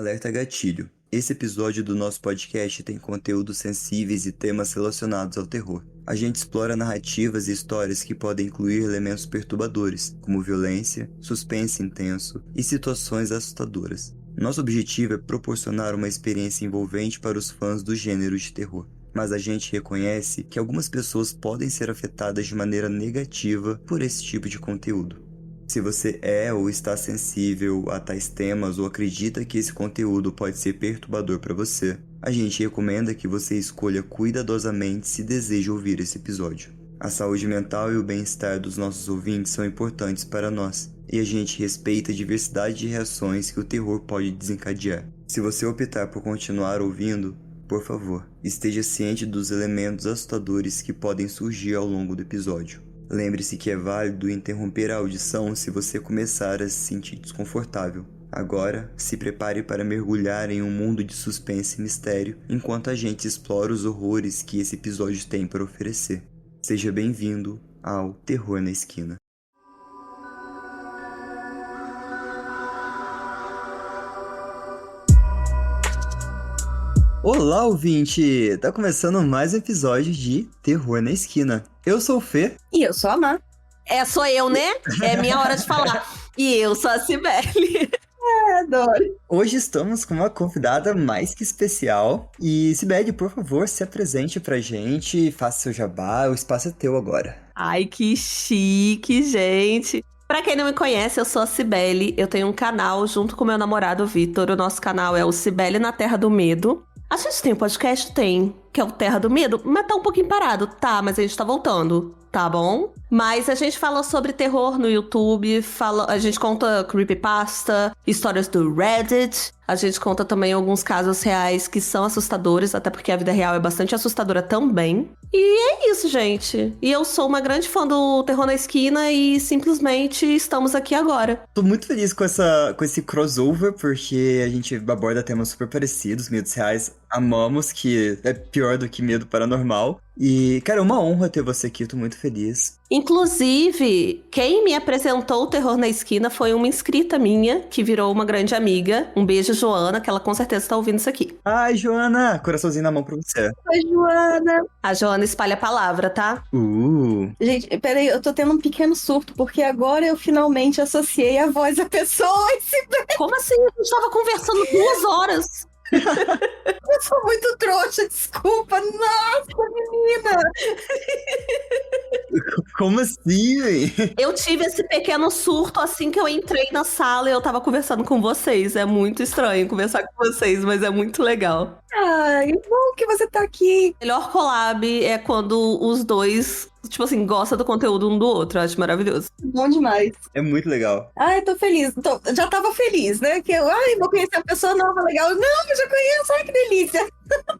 Alerta gatilho. Esse episódio do nosso podcast tem conteúdos sensíveis e temas relacionados ao terror. A gente explora narrativas e histórias que podem incluir elementos perturbadores, como violência, suspense intenso e situações assustadoras. Nosso objetivo é proporcionar uma experiência envolvente para os fãs do gênero de terror. Mas a gente reconhece que algumas pessoas podem ser afetadas de maneira negativa por esse tipo de conteúdo. Se você é ou está sensível a tais temas ou acredita que esse conteúdo pode ser perturbador para você, a gente recomenda que você escolha cuidadosamente se deseja ouvir esse episódio. A saúde mental e o bem-estar dos nossos ouvintes são importantes para nós, e a gente respeita a diversidade de reações que o terror pode desencadear. Se você optar por continuar ouvindo, por favor, esteja ciente dos elementos assustadores que podem surgir ao longo do episódio. Lembre-se que é válido interromper a audição se você começar a se sentir desconfortável. Agora, se prepare para mergulhar em um mundo de suspense e mistério, enquanto a gente explora os horrores que esse episódio tem para oferecer. Seja bem-vindo ao Terror na Esquina. Olá, ouvinte! Tá começando mais um episódio de Terror na Esquina. Eu sou o Fê. E eu sou a Má. Sou eu, né? É minha hora de falar. E eu sou a Cibele. Adoro. Hoje estamos com uma convidada mais que especial. E, Cibele, por favor, se apresente pra gente, faça seu jabá, o espaço é teu agora. Ai, que chique, gente. Pra quem não me conhece, eu sou a Cibele. Eu tenho um canal junto com meu namorado Vitor. O nosso canal é o Cibele na Terra do Medo. A gente tem um podcast? Tem, que é o Terra do Medo, mas tá um pouquinho parado. Tá, mas a gente tá voltando, tá bom? Mas a gente fala sobre terror no YouTube, a gente conta creepypasta, histórias do Reddit, a gente conta também alguns casos reais que são assustadores, até porque a vida real é bastante assustadora também. E é isso, gente. E eu sou uma grande fã do Terror na Esquina e simplesmente estamos aqui agora. Tô muito feliz com esse crossover, porque a gente aborda temas super parecidos, medos reais. Amamos, que é pior do que medo paranormal. E, cara, é uma honra ter você aqui, tô muito feliz. Inclusive, quem me apresentou o Terror na Esquina foi uma inscrita minha, que virou uma grande amiga. Um beijo, Joana, que ela com certeza tá ouvindo isso aqui. Ai, Joana, coraçãozinho na mão pra você. Oi, Joana. A Joana espalha a palavra, tá? Gente, peraí, eu tô tendo um pequeno surto, porque agora eu finalmente associei a voz à pessoa. Como assim? A gente tava conversando 2 horas. Eu sou muito trouxa, desculpa. Nossa, menina! Como assim? Eu tive esse pequeno surto assim que eu entrei na sala e eu tava conversando com vocês. É muito estranho conversar com vocês, mas é muito legal. Ai, bom que você tá aqui. O melhor collab é quando os dois, tipo assim, gostam do conteúdo um do outro. Eu acho maravilhoso. Bom demais. É muito legal. Ai, tô feliz. Já tava feliz, né? Que vou conhecer uma pessoa nova, legal. Não, eu já conheço. Ai, que delícia.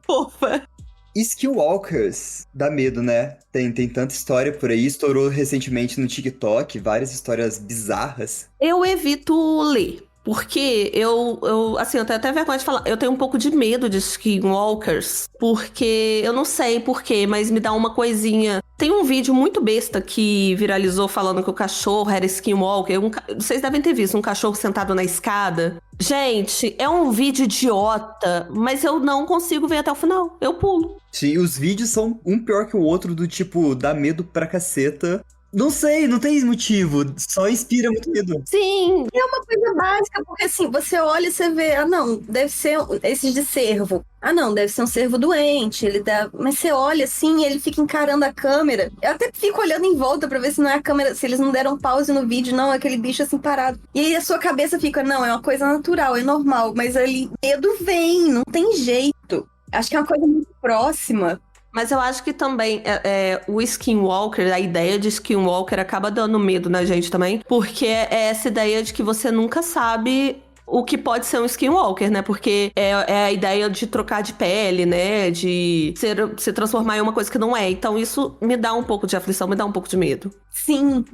Fofa. Skinwalkers dá medo, né? Tem tanta história por aí. Estourou recentemente no TikTok, várias histórias bizarras. Eu evito ler. Porque assim, eu tenho até vergonha de falar, eu tenho um pouco de medo de skinwalkers, porque eu não sei porquê, mas me dá uma coisinha. Tem um vídeo muito besta que viralizou falando que o cachorro era skinwalker. Vocês devem ter visto um cachorro sentado na escada. Gente, é um vídeo idiota, mas eu não consigo ver até o final. Eu pulo. Sim, os vídeos são um pior que o outro, do tipo, dá medo pra caceta. Não sei, não tem motivo, só inspira muito medo. Sim. É uma coisa básica, porque assim, você olha e você vê, não, deve ser esses de cervo. Não, deve ser um cervo doente, mas você olha assim e ele fica encarando a câmera. Eu até fico olhando em volta pra ver se não é a câmera, se eles não deram pause no vídeo, não, é aquele bicho assim parado. E aí a sua cabeça fica, não, é uma coisa natural, é normal, mas ali, medo vem, não tem jeito. Acho que é uma coisa muito próxima. Mas eu acho que também o Skinwalker, a ideia de Skinwalker acaba dando medo na gente também, porque é essa ideia de que você nunca sabe o que pode ser um Skinwalker, né? Porque é a ideia de trocar de pele, né? De se transformar em uma coisa que não é. Então isso me dá um pouco de aflição, me dá um pouco de medo. Sim,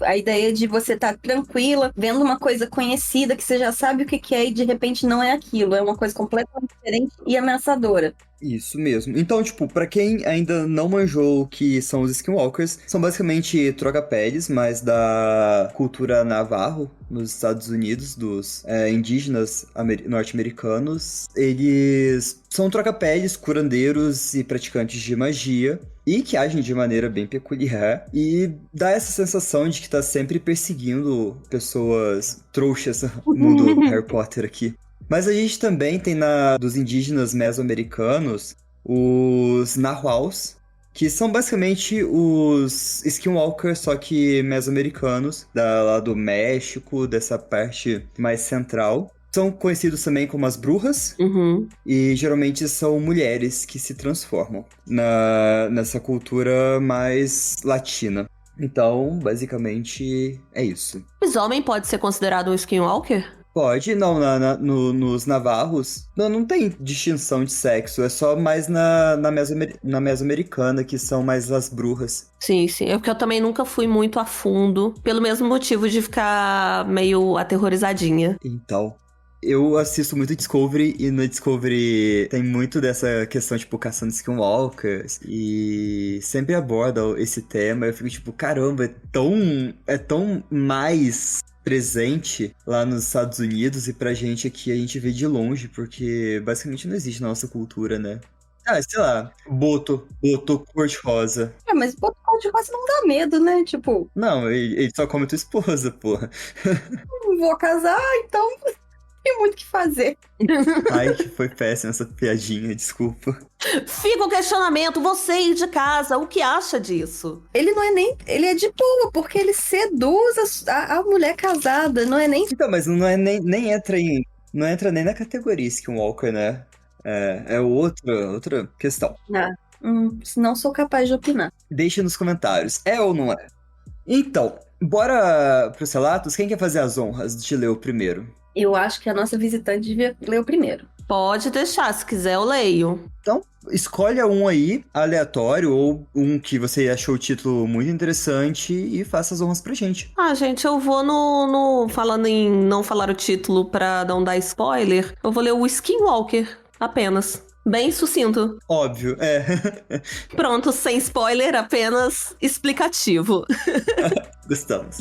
a ideia de você estar tranquila, vendo uma coisa conhecida, que você já sabe o que que é e de repente não é aquilo. É uma coisa completamente diferente e ameaçadora. Isso mesmo. Então, tipo, pra quem ainda não manjou o que são os Skinwalkers, são basicamente troca-peles, mas da cultura Navajo, nos Estados Unidos, dos indígenas norte-americanos. Eles são troca-peles, curandeiros e praticantes de magia, e que agem de maneira bem peculiar, e dá essa sensação de que tá sempre perseguindo pessoas trouxas no mundo Harry Potter aqui. Mas a gente também tem dos indígenas mesoamericanos os Nahuals, que são basicamente os Skinwalkers, só que mesoamericanos, lá do México, dessa parte mais central. São conhecidos também como as bruxas, e geralmente são mulheres que se transformam nessa cultura mais latina. Então, basicamente, é isso. Mas homem pode ser considerado um skinwalker? Pode, não, nos navarros não tem distinção de sexo, é só mais na mesoamericana, que são mais as bruxas. Sim, sim. É porque eu também nunca fui muito a fundo, pelo mesmo motivo de ficar meio aterrorizadinha. Então, eu assisto muito Discovery, e no Discovery tem muito dessa questão, tipo, caçando skinwalkers, e sempre abordam esse tema. Eu fico tipo, caramba, é tão mais presente lá nos Estados Unidos, e pra gente aqui a gente vê de longe, porque basicamente não existe na nossa cultura, né? Ah, sei lá, Boto cor-de-rosa. Mas boto cor-de-rosa não dá medo, né? Tipo, Não, ele só come tua esposa, porra. não vou casar, então tem muito o que fazer. Ai, que foi péssima essa piadinha, desculpa. Fica o questionamento, você aí de casa, o que acha disso? Ele não é nem. Ele é de boa, porque ele seduz a mulher casada, não é nem. Então, mas não é nem entra não entra nem na categoria Skinwalker, né? É outra questão. Não sou capaz de opinar. Deixa nos comentários, é ou não é? Então, bora pros relatos? Quem quer fazer as honras de ler o primeiro? Eu acho que a nossa visitante devia ler o primeiro. Pode deixar, se quiser eu leio. Então, escolha um aí, aleatório, ou um que você achou o título muito interessante, e faça as honras pra gente. Ah, gente, eu vou falando em não falar o título pra não dar spoiler, eu vou ler o Skinwalker, apenas. Bem sucinto. Óbvio, é. Pronto, sem spoiler, apenas explicativo. Gostamos.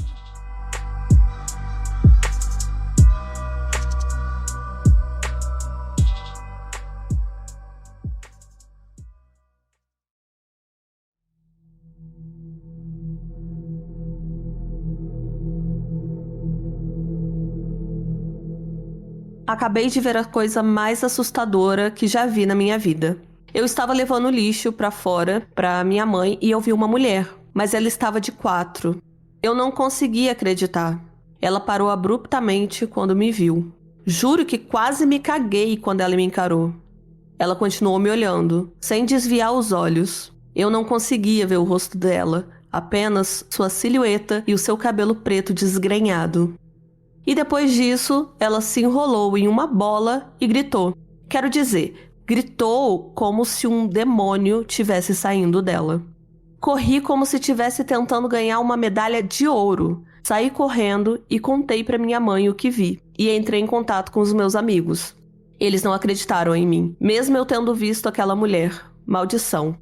Acabei de ver a coisa mais assustadora que já vi na minha vida. Eu estava levando lixo pra fora pra minha mãe e eu vi uma mulher, mas ela estava de 4. Eu não conseguia acreditar. Ela parou abruptamente quando me viu. Juro que quase me caguei quando ela me encarou. Ela continuou me olhando, sem desviar os olhos. Eu não conseguia ver o rosto dela, apenas sua silhueta e o seu cabelo preto desgrenhado. E depois disso, ela se enrolou em uma bola e gritou. Quero dizer, gritou como se um demônio tivesse saindo dela. Corri como se estivesse tentando ganhar uma medalha de ouro. Saí correndo e contei para minha mãe o que vi. E entrei em contato com os meus amigos. Eles não acreditaram em mim, mesmo eu tendo visto aquela mulher. Maldição.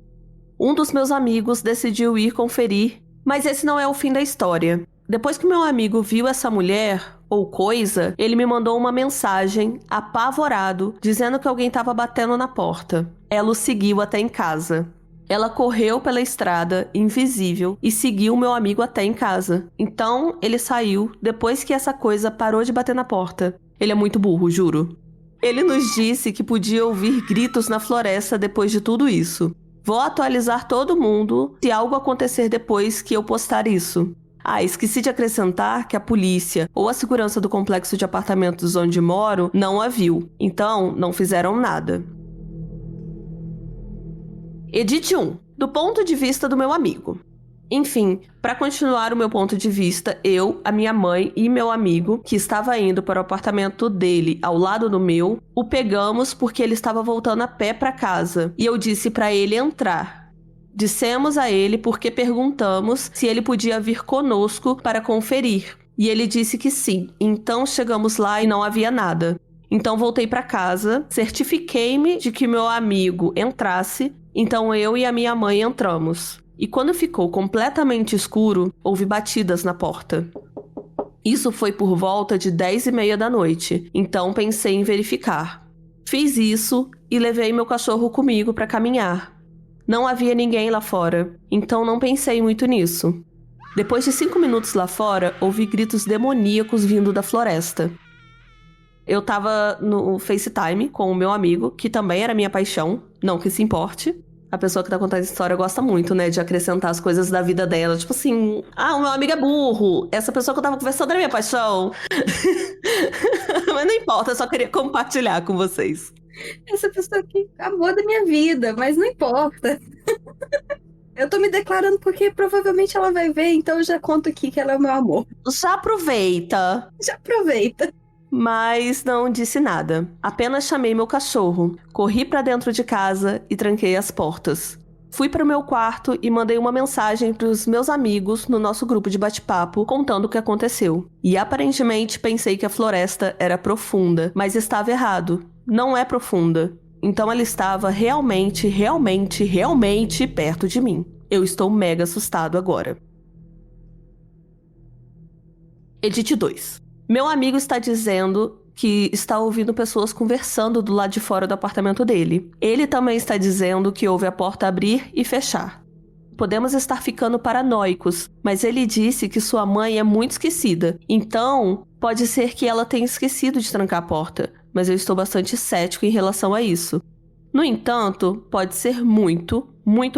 Um dos meus amigos decidiu ir conferir, mas esse não é o fim da história. Depois que meu amigo viu essa mulher, ou coisa, ele me mandou uma mensagem, apavorado, dizendo que alguém estava batendo na porta. Ela o seguiu até em casa. Ela correu pela estrada, invisível, e seguiu meu amigo até em casa. Então, ele saiu depois que essa coisa parou de bater na porta. Ele é muito burro, juro. Ele nos disse que podia ouvir gritos na floresta depois de tudo isso. Vou atualizar todo mundo se algo acontecer depois que eu postar isso. Ah, esqueci de acrescentar que a polícia ou a segurança do complexo de apartamentos onde moro não a viu, então não fizeram nada. Edit 1. Do ponto de vista do meu amigo. Enfim, para continuar o meu ponto de vista, eu, a minha mãe e meu amigo, que estava indo para o apartamento dele ao lado do meu, o pegamos porque ele estava voltando a pé para casa e eu disse para ele entrar. Dissemos a ele porque perguntamos se ele podia vir conosco para conferir. E ele disse que sim. Então chegamos lá e não havia nada. Então voltei para casa, certifiquei-me de que meu amigo entrasse. Então eu e a minha mãe entramos. E quando ficou completamente escuro, houve batidas na porta. Isso foi por volta de 10h30 da noite. Então pensei em verificar. Fiz isso e levei meu cachorro comigo para caminhar. Não havia ninguém lá fora, então não pensei muito nisso. Depois de 5 minutos lá fora, ouvi gritos demoníacos vindo da floresta. Eu tava no FaceTime com o meu amigo, que também era minha paixão, não que se importe. A pessoa que tá contando a história gosta muito, né, de acrescentar as coisas da vida dela. Tipo assim, o meu amigo é burro. Essa pessoa que eu tava conversando era minha paixão. Mas não importa, eu só queria compartilhar com vocês. Essa pessoa aqui acabou da minha vida, mas não importa. Eu tô me declarando porque provavelmente ela vai ver, então eu já conto aqui que ela é o meu amor. Já aproveita. Já aproveita. Mas não disse nada. Apenas chamei meu cachorro, corri pra dentro de casa e tranquei as portas. Fui para o meu quarto e mandei uma mensagem pros meus amigos no nosso grupo de bate-papo contando o que aconteceu. E aparentemente pensei que a floresta era profunda, mas estava errado. Não é profunda. Então ela estava realmente perto de mim. Eu estou mega assustado agora. Edit 2. Meu amigo está dizendo que está ouvindo pessoas conversando do lado de fora do apartamento dele. Ele também está dizendo que ouve a porta abrir e fechar. Podemos estar ficando paranoicos, mas ele disse que sua mãe é muito esquecida. Então, pode ser que ela tenha esquecido de trancar a porta, mas eu estou bastante cético em relação a isso. No entanto, pode ser muito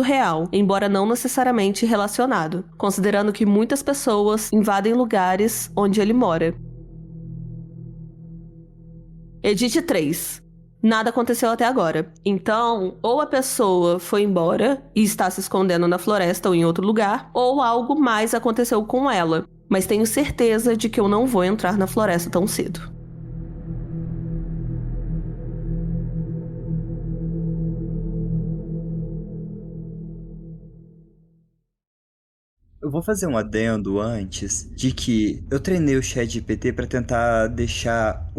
real, embora não necessariamente relacionado, considerando que muitas pessoas invadem lugares onde ele mora. Edit 3. Nada aconteceu até agora. Então, ou a pessoa foi embora e está se escondendo na floresta ou em outro lugar, ou algo mais aconteceu com ela. Mas tenho certeza de que eu não vou entrar na floresta tão cedo. Eu vou fazer um adendo antes de que eu treinei o ChatGPT para tentar deixar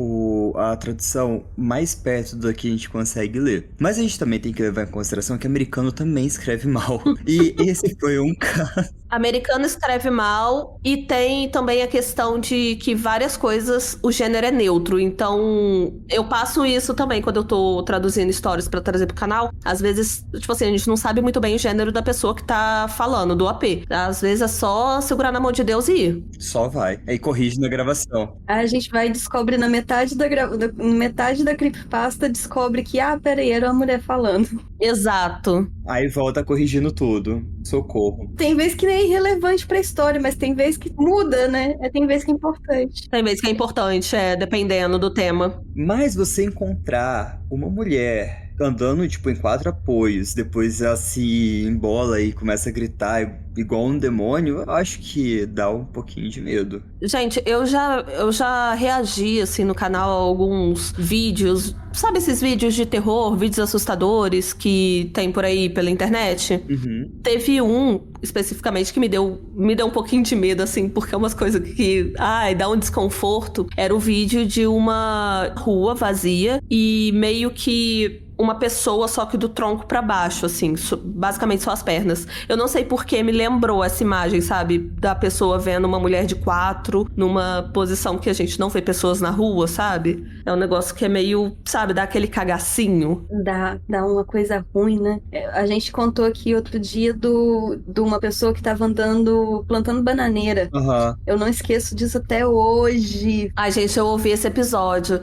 a tradução mais perto do que a gente consegue ler. Mas a gente também tem que levar em consideração que americano também escreve mal. E esse foi um caso. Americano escreve mal e tem também a questão de que várias coisas o gênero é neutro. Então, eu passo isso também quando eu tô traduzindo histórias pra trazer pro canal. Às vezes, tipo assim, a gente não sabe muito bem o gênero da pessoa que tá falando, do AP. Às vezes é só segurar na mão de Deus e ir. Só vai. Aí corrige na gravação. Aí a gente vai e descobre na metade da creepypasta, descobre que, peraí, era uma mulher falando. Exato. Aí volta corrigindo tudo. Socorro. Tem vez que nem é irrelevante pra história, mas tem vez que muda, né? Tem vez que é importante. Tem vezes que é importante, dependendo do tema. Mas você encontrar uma mulher andando, tipo, em 4 apoios, depois ela se embola e começa a gritar igual um demônio, eu acho que dá um pouquinho de medo. Gente, eu já reagi, assim, no canal a alguns vídeos. Sabe esses vídeos de terror, vídeos assustadores que tem por aí pela internet? Uhum. Teve um, especificamente, que me deu um pouquinho de medo, assim, porque é umas coisas que, dá um desconforto. Era o vídeo de uma rua vazia e meio que uma pessoa só que do tronco pra baixo, assim, basicamente só as pernas. Eu não sei por que me lembrou essa imagem, sabe? Da pessoa vendo uma mulher de 4 numa posição que a gente não vê pessoas na rua, sabe? É um negócio que é meio, sabe, dá aquele cagacinho. Dá uma coisa ruim, né? A gente contou aqui outro dia de uma pessoa que tava andando, plantando bananeira. Uhum. Eu não esqueço disso até hoje. Ai, gente, eu ouvi esse episódio.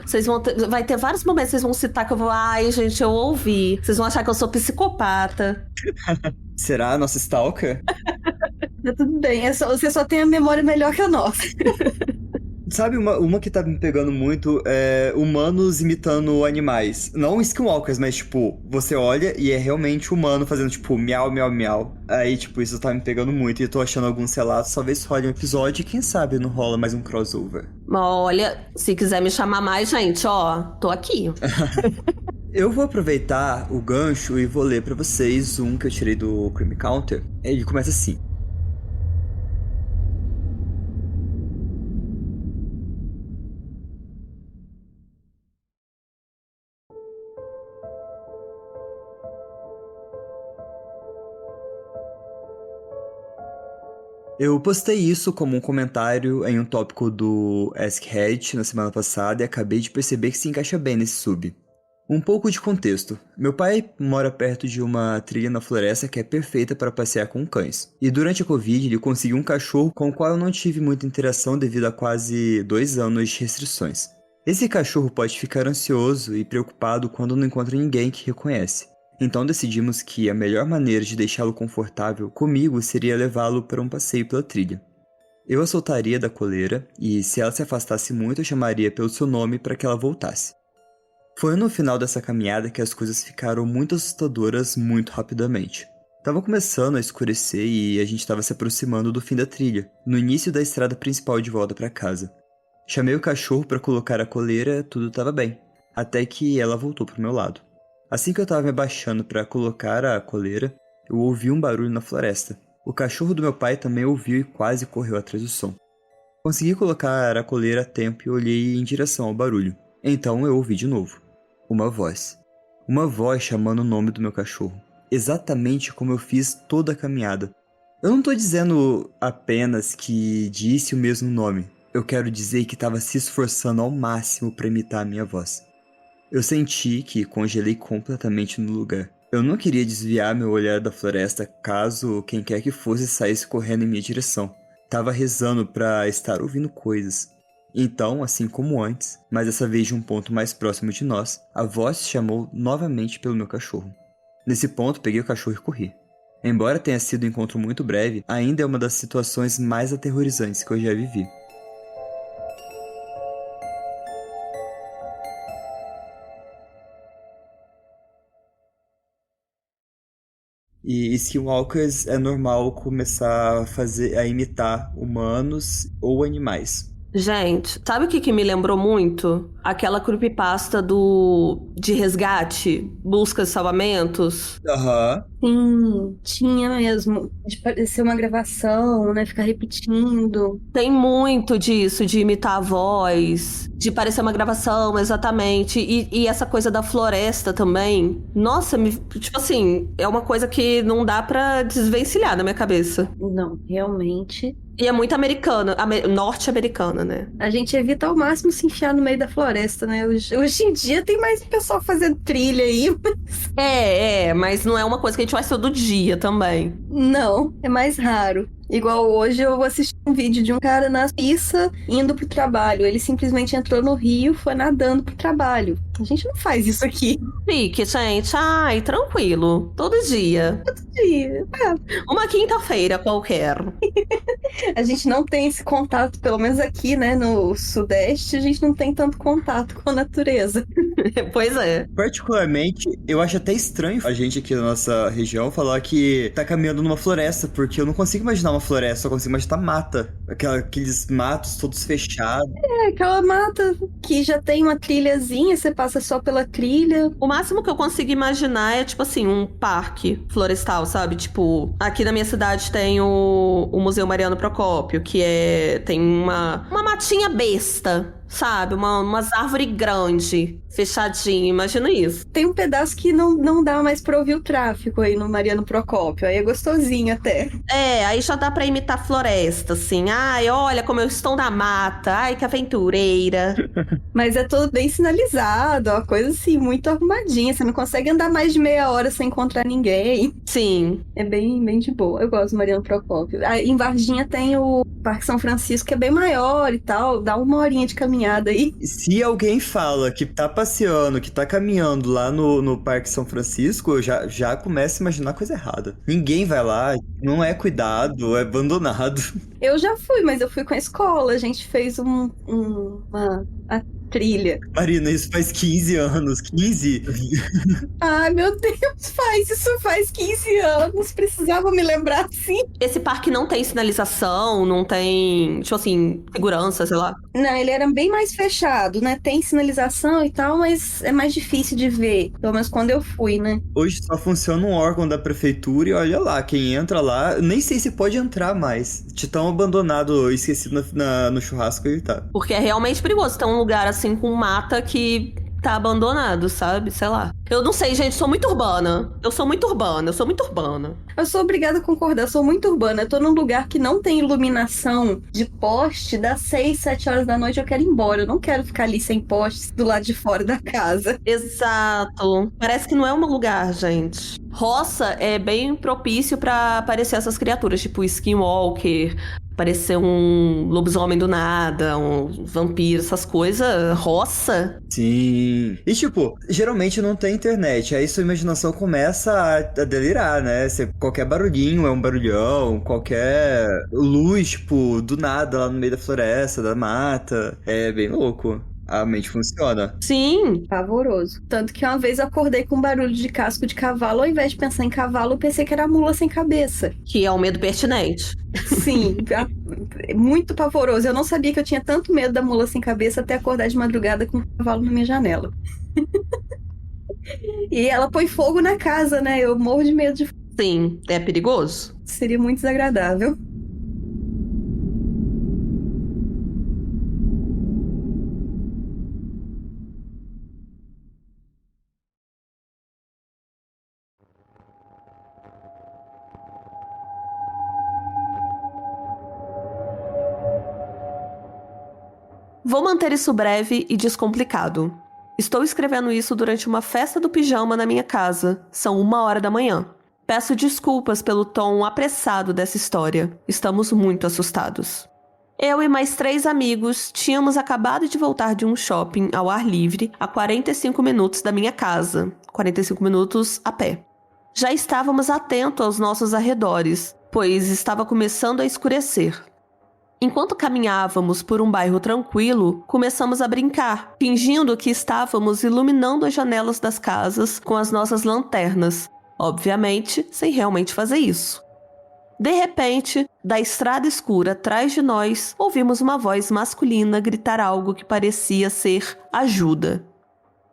Vai ter vários momentos que vocês vão citar que eu vou, gente, eu ouvi. Vocês vão achar que eu sou psicopata. Será a nossa stalker? Tá tudo bem, você só tem a memória melhor que a nossa. Sabe uma que tá me pegando muito é humanos imitando animais. Não skinwalkers, mas tipo, você olha e é realmente humano fazendo tipo miau, miau, miau. Aí tipo, isso tá me pegando muito e eu tô achando alguns relatos, talvez role um episódio e quem sabe não rola mais um crossover. Olha, se quiser me chamar mais, gente, tô aqui. Eu vou aproveitar o gancho e vou ler pra vocês um que eu tirei do Crime Counter. Ele começa assim. Eu postei isso como um comentário em um tópico do Ask Reddit na semana passada e acabei de perceber que se encaixa bem nesse sub. Um pouco de contexto. Meu pai mora perto de uma trilha na floresta que é perfeita para passear com cães. E durante a Covid ele conseguiu um cachorro com o qual eu não tive muita interação devido a quase 2 anos de restrições. Esse cachorro pode ficar ansioso e preocupado quando não encontra ninguém que reconhece. Então decidimos que a melhor maneira de deixá-lo confortável comigo seria levá-lo para um passeio pela trilha. Eu a soltaria da coleira e, se ela se afastasse muito, eu chamaria pelo seu nome para que ela voltasse. Foi no final dessa caminhada que as coisas ficaram muito assustadoras muito rapidamente. Tava começando a escurecer e a gente estava se aproximando do fim da trilha, no início da estrada principal de volta para casa. Chamei o cachorro para colocar a coleira, tudo estava bem, até que ela voltou pro meu lado. Assim que eu estava me abaixando para colocar a coleira, eu ouvi um barulho na floresta. O cachorro do meu pai também ouviu e quase correu atrás do som. Consegui colocar a coleira a tempo e olhei em direção ao barulho. Então eu ouvi de novo. Uma voz. Uma voz chamando o nome do meu cachorro. Exatamente como eu fiz toda a caminhada. Eu não tô dizendo apenas que disse o mesmo nome. Eu quero dizer que estava se esforçando ao máximo para imitar a minha voz. Eu senti que congelei completamente no lugar. Eu não queria desviar meu olhar da floresta caso quem quer que fosse saísse correndo em minha direção. Tava rezando para estar ouvindo coisas. Então, assim como antes, mas dessa vez de um ponto mais próximo de nós, a voz chamou novamente pelo meu cachorro. Nesse ponto, peguei o cachorro e corri. Embora tenha sido um encontro muito breve, ainda é uma das situações mais aterrorizantes que eu já vivi. E skinwalkers é normal começar a imitar humanos ou animais. Gente, sabe o que me lembrou muito? Aquela creepypasta de resgate, busca e salvamentos. Aham. Sim, tinha mesmo. De parecer uma gravação, né? Ficar repetindo. Tem muito disso, de imitar a voz, de parecer uma gravação, exatamente. E essa coisa da floresta também. Nossa, tipo assim, é uma coisa que não dá pra desvencilhar na minha cabeça. Não, realmente. E é muito americana, norte-americana, né? A gente evita ao máximo se enfiar no meio da floresta, né? Hoje em dia tem mais pessoal fazendo trilha aí. Mas não é uma coisa que a gente faz todo dia também. Não, é mais raro. Igual hoje eu assisti um vídeo de um cara na Suíça indo pro trabalho. Ele simplesmente entrou no rio, foi nadando pro trabalho. A gente não faz isso aqui. Fique, gente. Ai, tranquilo. Todo dia. Dia. Uma quinta-feira qualquer. A gente não tem esse contato, pelo menos aqui, né, no Sudeste, a gente não tem tanto contato com a natureza. Pois é. Particularmente, eu acho até estranho a gente aqui na nossa região falar que tá caminhando numa floresta, porque eu não consigo imaginar uma floresta, só consigo imaginar mata. Aqueles matos todos fechados. É, aquela mata que já tem uma trilhazinha, você passa só pela trilha. O máximo que eu consigo imaginar é, tipo assim, um parque florestal, sabe? Tipo, aqui na minha cidade tem o Museu Mariano Procópio, que tem uma matinha besta, sabe? Umas árvores grandes, fechadinha, imagina isso. Tem um pedaço que não dá mais pra ouvir o tráfego aí no Mariano Procópio, aí é gostosinho até. Aí já dá pra imitar floresta, assim. Ai, olha como eu estou na mata, ai, que aventureira. Mas é tudo bem sinalizado, uma coisa assim, muito arrumadinha, você não consegue andar mais de meia hora sem encontrar ninguém. Sim. É bem, bem de boa, eu gosto do Mariano Procópio. Em Varginha tem o Parque São Francisco, que é bem maior e tal, dá uma horinha de caminhada aí. Se alguém fala que tá passeando, que tá caminhando lá no Parque São Francisco, eu já começo a imaginar coisa errada. Ninguém vai lá, não é cuidado, é abandonado. Eu já fui, mas eu fui com a escola, a gente fez trilha. Marina, isso faz 15 anos. 15? Ai, meu Deus, isso faz 15 anos. Precisava me lembrar assim. Esse parque não tem sinalização, não tem, tipo assim, segurança, sei lá. Não, ele era bem mais fechado, né? Tem sinalização e tal, mas é mais difícil de ver. Pelo menos quando eu fui, né? Hoje só funciona um órgão da prefeitura e olha lá, quem entra lá, nem sei se pode entrar mais. De tão abandonado, esquecido no churrasco ele tá. Porque é realmente perigoso. Tem um lugar assim com mata que tá abandonado, sabe? Sei lá. Eu não sei, gente, sou muito urbana. Eu sou muito urbana. Eu sou obrigada a concordar, eu sou muito urbana. Eu tô num lugar que não tem iluminação de poste, das 6, 7 horas da noite eu quero ir embora. Eu não quero ficar ali sem postes do lado de fora da casa. Exato. Parece que não é um lugar, gente. Roça é bem propício pra aparecer essas criaturas, tipo skinwalker, aparecer um lobisomem do nada, um vampiro, essas coisas. Roça. Sim. E tipo, geralmente não tem internet, aí sua imaginação começa a delirar, né? Qualquer barulhinho é um barulhão, qualquer luz, tipo, do nada lá no meio da floresta, da mata. É bem louco. A mente funciona. Sim. Pavoroso. Tanto que uma vez eu acordei com um barulho de casco de cavalo, ao invés de pensar em cavalo, eu pensei que era mula sem cabeça. Que é um medo pertinente. Sim, muito pavoroso. Eu não sabia que eu tinha tanto medo da mula sem cabeça até acordar de madrugada com um cavalo na minha janela. E ela põe fogo na casa, né? Eu morro de medo de fogo. Sim, é perigoso. Seria muito desagradável. Vou manter isso breve e descomplicado. Estou escrevendo isso durante uma festa do pijama na minha casa. São 1h da manhã. Peço desculpas pelo tom apressado dessa história. Estamos muito assustados. Eu e mais 3 amigos tínhamos acabado de voltar de um shopping ao ar livre a 45 minutos da minha casa. 45 minutos a pé. Já estávamos atentos aos nossos arredores, pois estava começando a escurecer. Enquanto caminhávamos por um bairro tranquilo, começamos a brincar, fingindo que estávamos iluminando as janelas das casas com as nossas lanternas, obviamente sem realmente fazer isso. De repente, da estrada escura atrás de nós, ouvimos uma voz masculina gritar algo que parecia ser ajuda.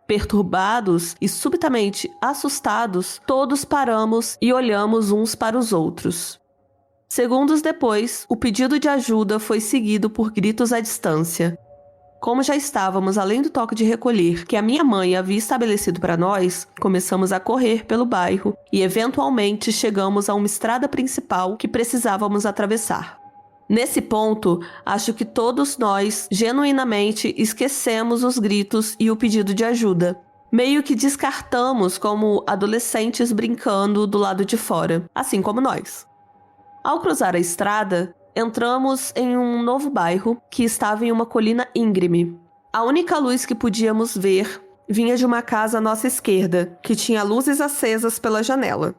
Perturbados e subitamente assustados, todos paramos e olhamos uns para os outros. Segundos depois, o pedido de ajuda foi seguido por gritos à distância. Como já estávamos além do toque de recolher que a minha mãe havia estabelecido para nós, começamos a correr pelo bairro e eventualmente chegamos a uma estrada principal que precisávamos atravessar. Nesse ponto, acho que todos nós genuinamente esquecemos os gritos e o pedido de ajuda. Meio que descartamos como adolescentes brincando do lado de fora, assim como nós. Ao cruzar a estrada, entramos em um novo bairro que estava em uma colina íngreme. A única luz que podíamos ver vinha de uma casa à nossa esquerda, que tinha luzes acesas pela janela.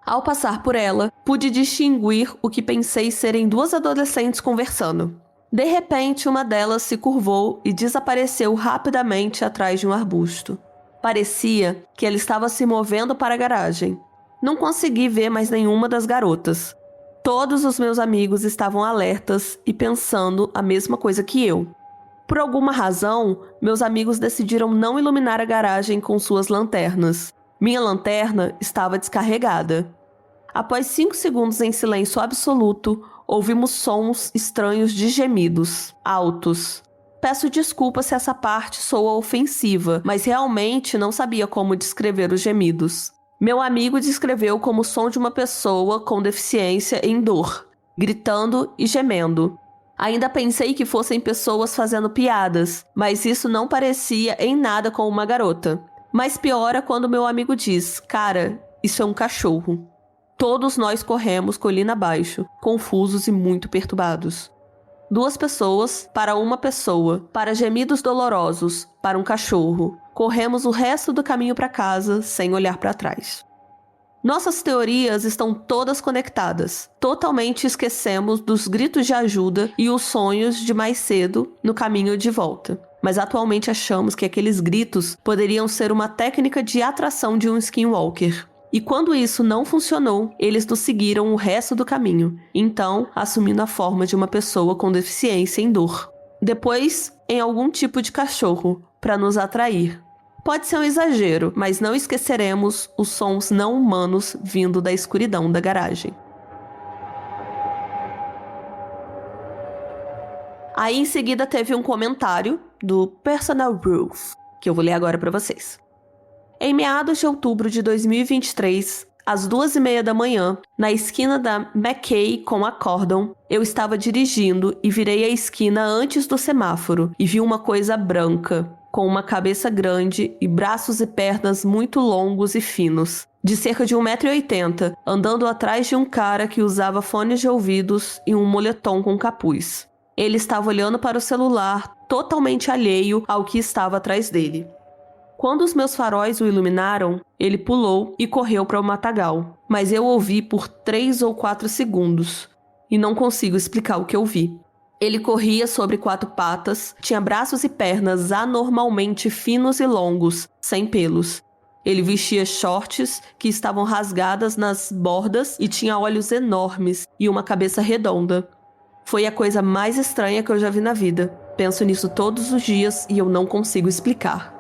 Ao passar por ela, pude distinguir o que pensei serem 2 adolescentes conversando. De repente, uma delas se curvou e desapareceu rapidamente atrás de um arbusto. Parecia que ela estava se movendo para a garagem. Não consegui ver mais nenhuma das garotas. Todos os meus amigos estavam alertas e pensando a mesma coisa que eu. Por alguma razão, meus amigos decidiram não iluminar a garagem com suas lanternas. Minha lanterna estava descarregada. Após 5 segundos em silêncio absoluto, ouvimos sons estranhos de gemidos, altos. Peço desculpa se essa parte soa ofensiva, mas realmente não sabia como descrever os gemidos. Meu amigo descreveu como o som de uma pessoa com deficiência em dor, gritando e gemendo. Ainda pensei que fossem pessoas fazendo piadas, mas isso não parecia em nada com uma garota. Mas piora quando meu amigo diz, cara, isso é um cachorro. Todos nós corremos colina abaixo, confusos e muito perturbados. 2 pessoas para uma pessoa, para gemidos dolorosos, para um cachorro. Corremos o resto do caminho para casa sem olhar para trás. Nossas teorias estão todas conectadas. Totalmente esquecemos dos gritos de ajuda e os sonhos de mais cedo no caminho de volta. mas atualmente achamos que aqueles gritos poderiam ser uma técnica de atração de um skinwalker. E quando isso não funcionou, eles nos seguiram o resto do caminho, então assumindo a forma de uma pessoa com deficiência em dor. Depois, em algum tipo de cachorro, para nos atrair. Pode ser um exagero, mas não esqueceremos os sons não humanos vindo da escuridão da garagem. Aí em seguida teve um comentário do Personal Roof, que eu vou ler agora para vocês. Em meados de outubro de 2023, às 2h30 da manhã, na esquina da McKay com a Cordon, eu estava dirigindo e virei a esquina antes do semáforo e vi uma coisa branca, com uma cabeça grande e braços e pernas muito longos e finos, de cerca de 1,80 m, andando atrás de um cara que usava fones de ouvidos e um moletom com capuz. Ele estava olhando para o celular, totalmente alheio ao que estava atrás dele. Quando os meus faróis o iluminaram, ele pulou e correu para o matagal, mas eu ouvi por 3 ou 4 segundos, e não consigo explicar o que eu vi. Ele corria sobre 4 patas, tinha braços e pernas anormalmente finos e longos, sem pelos. Ele vestia shorts que estavam rasgadas nas bordas e tinha olhos enormes e uma cabeça redonda. Foi a coisa mais estranha que eu já vi na vida. Penso nisso todos os dias e eu não consigo explicar.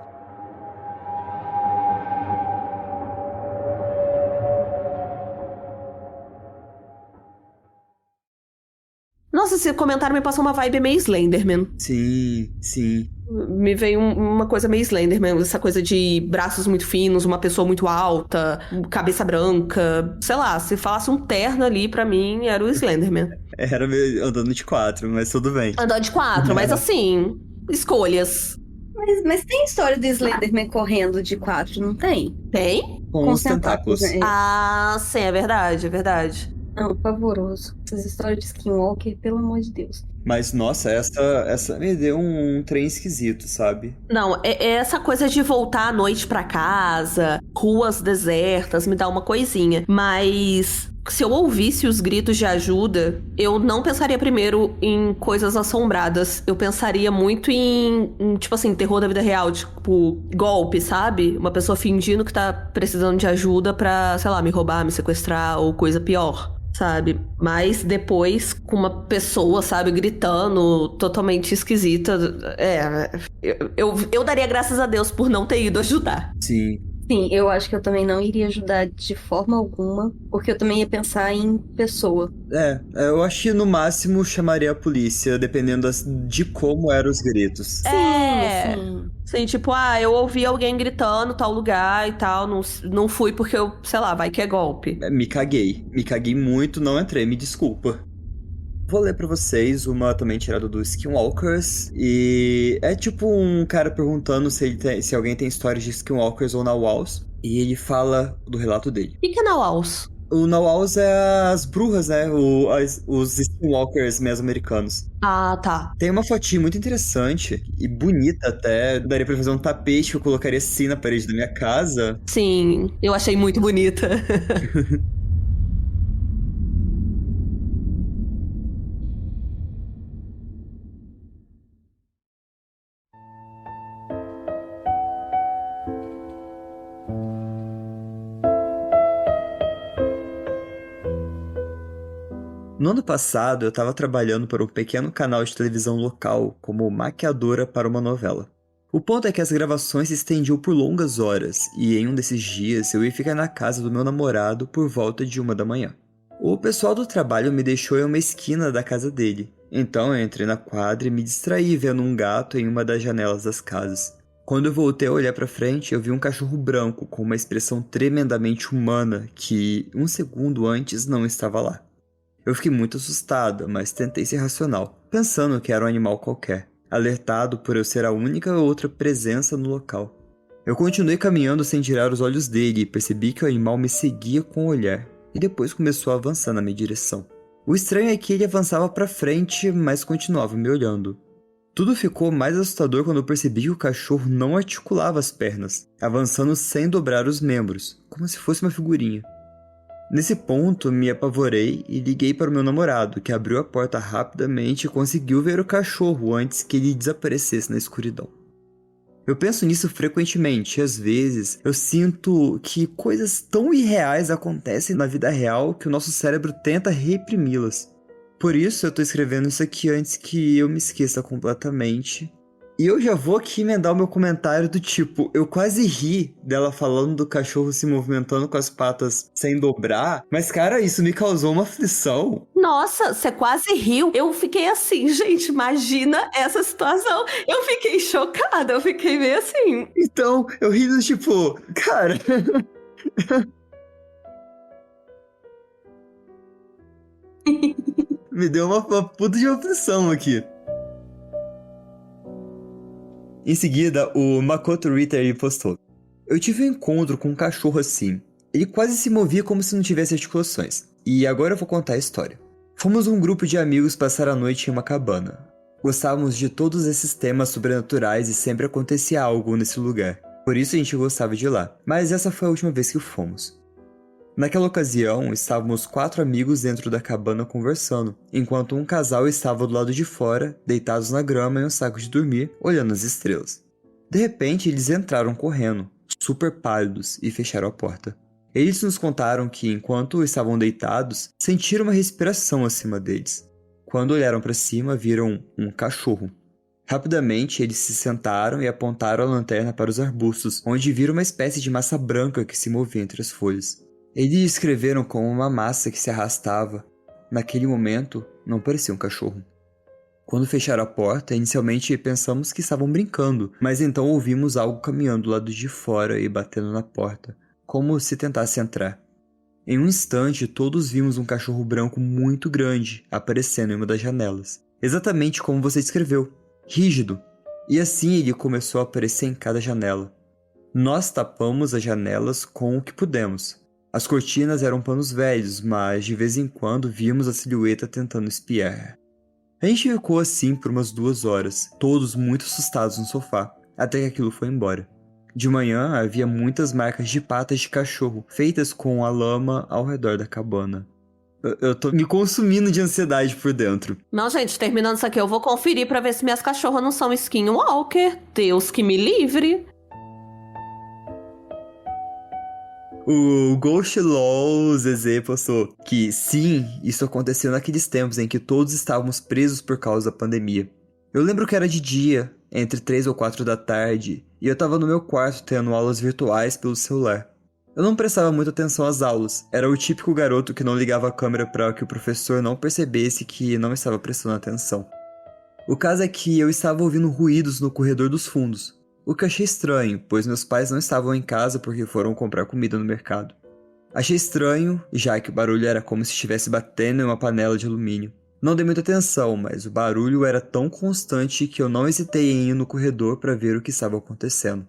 Nossa, esse comentário me passou uma vibe meio Slenderman. Sim, sim. Me veio uma coisa meio Slenderman, essa coisa de braços muito finos, uma pessoa muito alta, cabeça branca. Sei lá, se falasse um terno ali, pra mim, era o Slenderman. Era meio andando de 4, mas tudo bem. Andando de 4, mas assim, escolhas. Mas tem história do Slenderman correndo de 4, não tem? Tem? Com os tentáculos. né? Ah, sim, é verdade, é verdade. Não, pavoroso. Essas histórias de Skinwalker, pelo amor de Deus. Mas, nossa, essa me deu um trem esquisito, sabe? Não, é essa coisa de voltar à noite pra casa, ruas desertas, me dá uma coisinha. Mas se eu ouvisse os gritos de ajuda, eu não pensaria primeiro em coisas assombradas. Eu pensaria muito em tipo assim, terror da vida real, tipo, golpe, sabe? Uma pessoa fingindo que tá precisando de ajuda pra, sei lá, me roubar, me sequestrar ou coisa pior. Sabe? Mas depois, com uma pessoa, sabe, gritando, totalmente esquisita. Eu daria graças a Deus por não ter ido ajudar. Sim. Sim, eu acho que eu também não iria ajudar de forma alguma, porque eu também ia pensar em pessoa. Eu acho que no máximo chamaria a polícia, dependendo de como eram os gritos. Sim. Sim, tipo, eu ouvi alguém gritando tal lugar e tal, não fui porque eu, sei lá, vai que é golpe. Me caguei muito, não entrei, me desculpa. Vou ler pra vocês uma também tirada do Skinwalkers, e é tipo um cara perguntando se alguém tem histórias de Skinwalkers ou Nawals, e ele fala do relato dele. O que é Nawals? O Nawals é as bruxas, né? Os Skinwalkers meso-americanos. Ah, tá. Tem uma fotinha muito interessante e bonita até. Daria pra fazer um tapete que eu colocaria assim na parede da minha casa. Sim, eu achei muito bonita. No ano passado, eu estava trabalhando para um pequeno canal de televisão local como maquiadora para uma novela. O ponto é que as gravações se estendiam por longas horas, e em um desses dias eu ia ficar na casa do meu namorado por volta de 1 da manhã. O pessoal do trabalho me deixou em uma esquina da casa dele, então eu entrei na quadra e me distraí vendo um gato em uma das janelas das casas. Quando eu voltei a olhar para frente, eu vi um cachorro branco com uma expressão tremendamente humana que, um segundo antes, não estava lá. Eu fiquei muito assustada, mas tentei ser racional, pensando que era um animal qualquer, alertado por eu ser a única outra presença no local. Eu continuei caminhando sem tirar os olhos dele e percebi que o animal me seguia com o olhar, e depois começou a avançar na minha direção. O estranho é que ele avançava para frente, mas continuava me olhando. Tudo ficou mais assustador quando eu percebi que o cachorro não articulava as pernas, avançando sem dobrar os membros, como se fosse uma figurinha. Nesse ponto, me apavorei e liguei para o meu namorado, que abriu a porta rapidamente e conseguiu ver o cachorro antes que ele desaparecesse na escuridão. Eu penso nisso frequentemente, e às vezes eu sinto que coisas tão irreais acontecem na vida real que o nosso cérebro tenta reprimi-las. Por isso eu tô escrevendo isso aqui antes que eu me esqueça completamente. E eu já vou aqui emendar o meu comentário do tipo, eu quase ri dela falando do cachorro se movimentando com as patas sem dobrar, mas cara, isso me causou uma aflição. Nossa, você quase riu. Eu fiquei assim, gente, imagina essa situação. Eu fiquei chocada, eu fiquei meio assim. Então, eu ri do tipo, cara... Me deu uma puta de aflição aqui. Em seguida, o Makoto Ritter postou: eu tive um encontro com um cachorro assim. Ele quase se movia como se não tivesse articulações. E agora eu vou contar a história. Fomos um grupo de amigos passar a noite em uma cabana. Gostávamos de todos esses temas sobrenaturais e sempre acontecia algo nesse lugar. Por isso a gente gostava de ir lá. Mas essa foi a última vez que fomos. Naquela ocasião, estávamos 4 amigos dentro da cabana conversando, enquanto um casal estava do lado de fora, deitados na grama em um saco de dormir, olhando as estrelas. De repente, eles entraram correndo, super pálidos, e fecharam a porta. Eles nos contaram que, enquanto estavam deitados, sentiram uma respiração acima deles. Quando olharam para cima, viram um cachorro. Rapidamente, eles se sentaram e apontaram a lanterna para os arbustos, onde viram uma espécie de massa branca que se movia entre as folhas. Eles descreveram como uma massa que se arrastava. Naquele momento, não parecia um cachorro. Quando fecharam a porta, inicialmente pensamos que estavam brincando, mas então ouvimos algo caminhando do lado de fora e batendo na porta, como se tentasse entrar. Em um instante, todos vimos um cachorro branco muito grande aparecendo em uma das janelas, exatamente como você descreveu, rígido. E assim ele começou a aparecer em cada janela. Nós tapamos as janelas com o que pudemos. As cortinas eram panos velhos, mas de vez em quando víamos a silhueta tentando espiar. A gente ficou assim por umas 2 horas, todos muito assustados no sofá, até que aquilo foi embora. De manhã havia muitas marcas de patas de cachorro, feitas com a lama ao redor da cabana. Eu tô me consumindo de ansiedade por dentro. Não, gente, terminando isso aqui, eu vou conferir pra ver se minhas cachorras não são skinwalker. Deus que me livre. O Ghost LOL Zezé postou que sim, isso aconteceu naqueles tempos em que todos estávamos presos por causa da pandemia. Eu lembro que era de dia, entre 3 ou 4 da tarde, e eu tava no meu quarto tendo aulas virtuais pelo celular. Eu não prestava muita atenção às aulas, era o típico garoto que não ligava a câmera para que o professor não percebesse que não estava prestando atenção. O caso é que eu estava ouvindo ruídos no corredor dos fundos. O que achei estranho, pois meus pais não estavam em casa porque foram comprar comida no mercado. Achei estranho, já que o barulho era como se estivesse batendo em uma panela de alumínio. Não dei muita atenção, mas o barulho era tão constante que eu não hesitei em ir no corredor para ver o que estava acontecendo.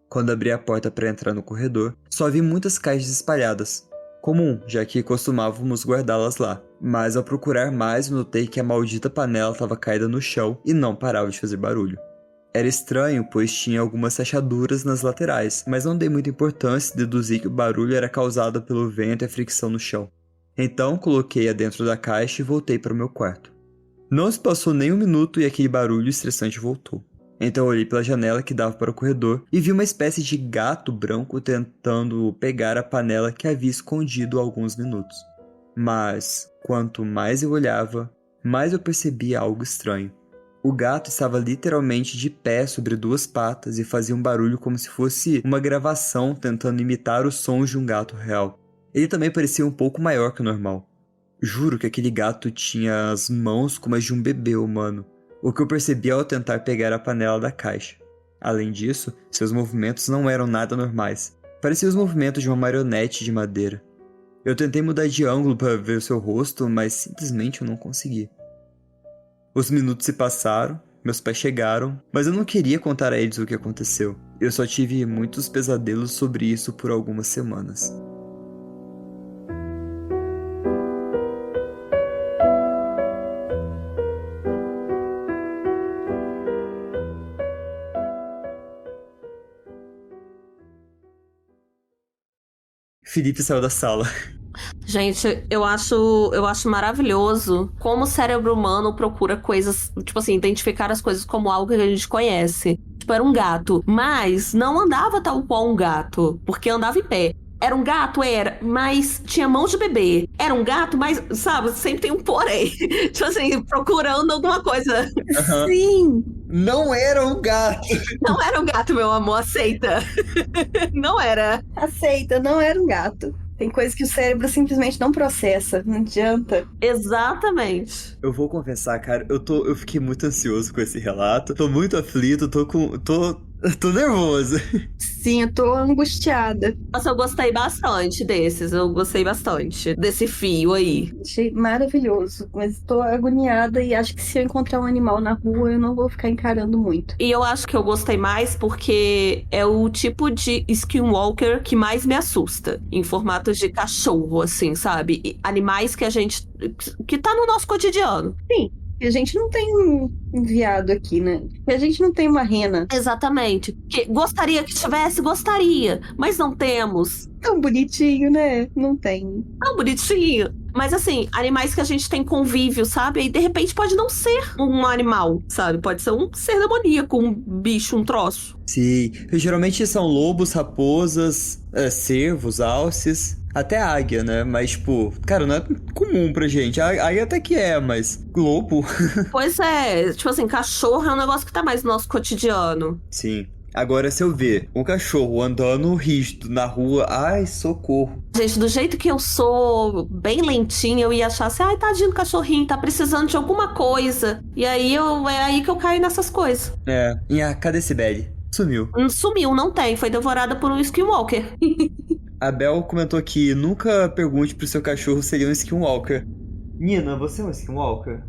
Quando abri a porta para entrar no corredor, só vi muitas caixas espalhadas. Comum, já que costumávamos guardá-las lá. Mas ao procurar mais, notei que a maldita panela estava caída no chão e não parava de fazer barulho. Era estranho, pois tinha algumas fechaduras nas laterais, mas não dei muita importância e deduzi que o barulho era causado pelo vento e a fricção no chão. Então, coloquei-a dentro da caixa e voltei para o meu quarto. Não se passou nem 1 minuto e aquele barulho estressante voltou. Então olhei pela janela que dava para o corredor e vi uma espécie de gato branco tentando pegar a panela que havia escondido há alguns minutos. Mas, quanto mais eu olhava, mais eu percebia algo estranho. O gato estava literalmente de pé sobre 2 patas e fazia um barulho como se fosse uma gravação tentando imitar os sons de um gato real. Ele também parecia um pouco maior que o normal. Juro que aquele gato tinha as mãos como as de um bebê humano, o que eu percebi ao tentar pegar a panela da caixa. Além disso, seus movimentos não eram nada normais. Pareciam os movimentos de uma marionete de madeira. Eu tentei mudar de ângulo para ver o seu rosto, mas simplesmente eu não consegui. Os minutos se passaram, meus pais chegaram, mas eu não queria contar a eles o que aconteceu. Eu só tive muitos pesadelos sobre isso por algumas semanas. Felipe saiu da sala. Gente, eu acho maravilhoso como o cérebro humano procura coisas, tipo assim, identificar as coisas como algo que a gente conhece. Tipo, era um gato, mas não andava tal qual um gato, porque andava em pé. Era um gato, era, mas tinha mão de bebê. Era um gato, mas, sabe, sempre tem um porém. Tipo assim, procurando alguma coisa. Aham. Sim, Não era um gato. Não era um gato, meu amor, aceita. Não era. aceita, não era um gato. Tem coisa que o cérebro simplesmente não processa, não adianta. Exatamente. Eu vou confessar, cara, eu fiquei muito ansioso com esse relato. Tô muito aflito, tô nervoso. Sim, eu tô angustiada. Nossa, eu gostei bastante desses. Eu gostei bastante desse fio aí. Achei maravilhoso, mas tô agoniada e acho que se eu encontrar um animal na rua, eu não vou ficar encarando muito. E eu acho que eu gostei mais porque é o tipo de skinwalker que mais me assusta. Em formatos de cachorro, assim, sabe? E animais que a gente. Que tá no nosso cotidiano. E a gente não tem um veado aqui, né? E a gente não tem uma rena Exatamente. Que gostaria que tivesse, gostaria. Mas não temos. tão bonitinho, né? Não tem. Tão bonitinho. Mas assim, animais que a gente tem convívio, sabe? E de repente pode não ser um animal, sabe? Pode ser um ser demoníaco, um bicho, um troço. Sim, geralmente são lobos, raposas, cervos, alces, até águia, né? Mas, tipo, cara, não é comum pra gente. A águia até que é, mas lobo, Pois é, tipo assim, cachorro é um negócio que tá mais no nosso cotidiano. sim. Agora, se eu ver um cachorro andando rígido na rua, ai, socorro. Gente, do jeito que eu sou, bem lentinha, eu ia achar assim, ai, tadinho do cachorrinho, tá precisando de alguma coisa. E aí é aí que eu caio nessas coisas. Cadê Sibeli? Sumiu. Sumiu, não tem, foi devorada por um skinwalker. A Bel comentou que nunca pergunte pro seu cachorro se ele é um skinwalker. Nina, você é um skinwalker?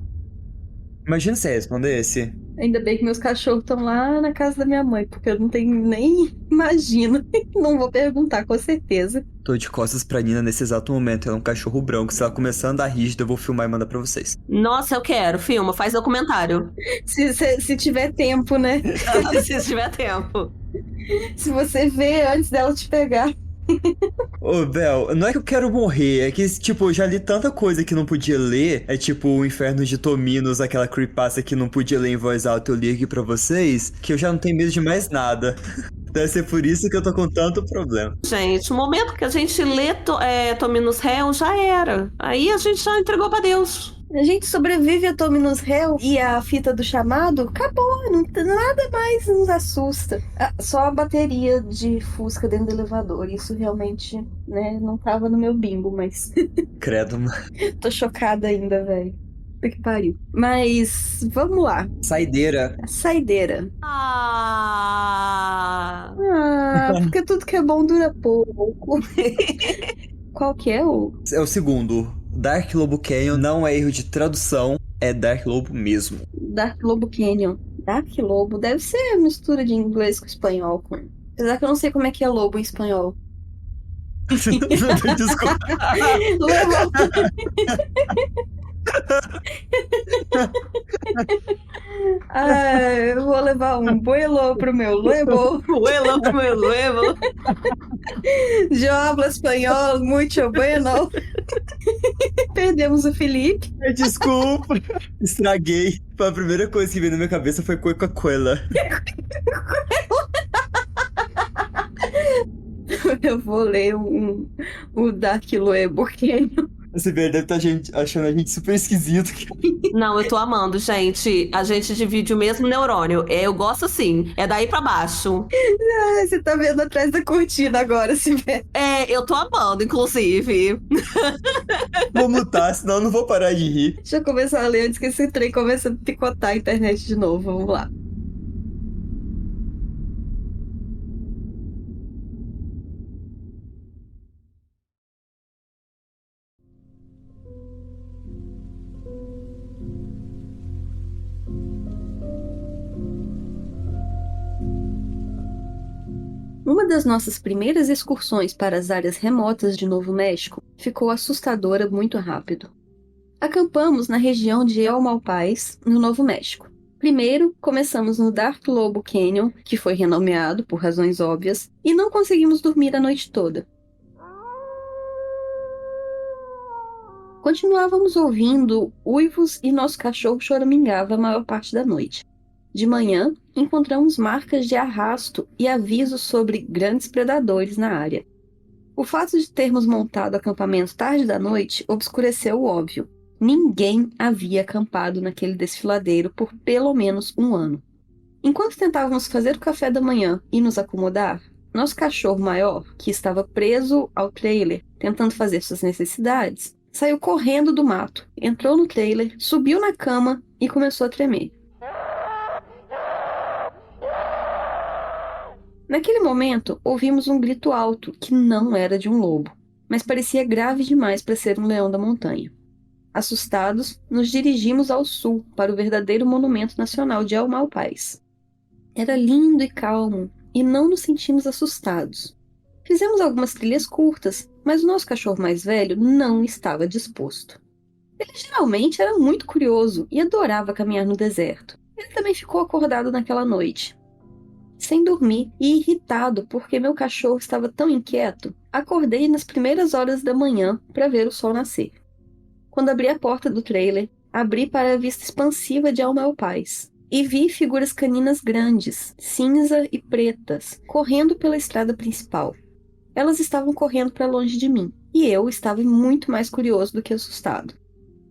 Imagina se respondesse. Ainda bem que meus cachorros estão lá na casa da minha mãe, porque eu não tenho nem imagino. Não vou perguntar, com certeza. Tô de costas pra Nina nesse exato momento. Ela é um cachorro branco. Se ela começar a andar rígida, eu vou filmar e mandar pra vocês. Nossa, eu quero, filma, faz documentário. Se tiver tempo, né? Se tiver tempo. Se você vê antes dela te pegar. Ô, Bel, não é que eu quero morrer, é que, tipo, eu já li tanta coisa que não podia ler. É tipo o Inferno de Tominos, aquela creepypasta que não podia ler em voz alta, eu li aqui pra vocês, que eu já não tenho medo de mais nada. Deve ser por isso que eu tô com tanto problema. Gente, o momento que a gente lê Tominus Réu já era. Aí a gente já entregou pra Deus. A gente sobrevive a Tominus Réu e a fita do chamado, acabou, não tem nada mais nos assusta. Só a bateria de Fusca dentro do elevador, isso realmente, né, não tava no meu bingo, mas Credo. tô chocada ainda, velho. Puta que pariu. Mas, vamos lá. Saideira. A saideira. Ah. Porque tudo que é bom dura pouco. Qual que é o... É o segundo. Dark Lobo Canyon não é erro de tradução, é Dark Lobo mesmo. Dark Lobo Canyon. Dark Lobo deve ser mistura de inglês com espanhol. Apesar que eu não sei como é que é lobo em espanhol. Desculpa. Lobo. Eu vou levar um buelo pro meu lobo. Luelo pro meu luelo. Eu hablo espanhol, muito bueno. Perdemos o Felipe. Desculpa. Estraguei. A primeira coisa que veio na minha cabeça foi Coca-Cola. Eu vou ler o Dark Lobo Canyon. Esse velho deve estar achando a gente super esquisito. Não, eu tô amando, gente. A gente divide o mesmo neurônio. Eu gosto assim. É daí pra baixo. Você tá vendo atrás da cortina agora, se vê. Eu tô amando, inclusive. Vou mutar, senão eu não vou parar de rir. Deixa eu começar a ler antes que esse trem comece a picotar a internet de novo. Vamos lá. Uma das nossas primeiras excursões para as áreas remotas de Novo México ficou assustadora muito rápido. Acampamos na região de El Malpais, no Novo México. Primeiro, começamos no Dark Lobo Canyon, que foi renomeado por razões óbvias, e não conseguimos dormir a noite toda. Continuávamos ouvindo uivos e nosso cachorro choramingava a maior parte da noite. De manhã, encontramos marcas de arrasto e avisos sobre grandes predadores na área. O fato de termos montado acampamento tarde da noite obscureceu o óbvio. Ninguém havia acampado naquele desfiladeiro por pelo menos um ano. Enquanto tentávamos fazer o café da manhã e nos acomodar, nosso cachorro maior, que estava preso ao trailer tentando fazer suas necessidades, saiu correndo do mato, entrou no trailer, subiu na cama e começou a tremer. Naquele momento, ouvimos um grito alto que não era de um lobo, mas parecia grave demais para ser um leão da montanha. Assustados, nos dirigimos ao sul, para o verdadeiro monumento nacional de Almaupais. Era lindo e calmo, e não nos sentimos assustados. Fizemos algumas trilhas curtas, mas o nosso cachorro mais velho não estava disposto. Ele geralmente era muito curioso e adorava caminhar no deserto. Ele também ficou acordado naquela noite. Sem dormir e irritado porque meu cachorro estava tão inquieto, acordei nas primeiras horas da manhã para ver o sol nascer. Quando abri a porta do trailer, abri para a vista expansiva de Almaupais e vi figuras caninas grandes, cinza e pretas, correndo pela estrada principal. Elas estavam correndo para longe de mim, e eu estava muito mais curioso do que assustado.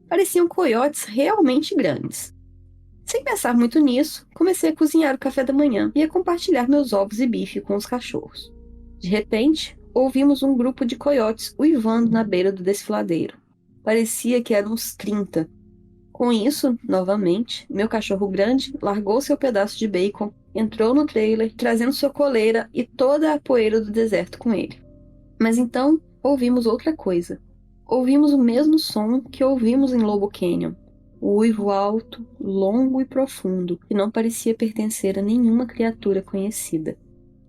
Pareciam coiotes realmente grandes. Sem pensar muito nisso, comecei a cozinhar o café da manhã e a compartilhar meus ovos e bife com os cachorros. De repente, ouvimos um grupo de coiotes uivando na beira do desfiladeiro. Parecia que eram uns 30. Com isso, novamente, meu cachorro grande largou seu pedaço de bacon, entrou no trailer, trazendo sua coleira e toda a poeira do deserto com ele. Mas então, ouvimos outra coisa. Ouvimos o mesmo som que ouvimos em Lobo Canyon. O uivo alto, longo e profundo, que não parecia pertencer a nenhuma criatura conhecida.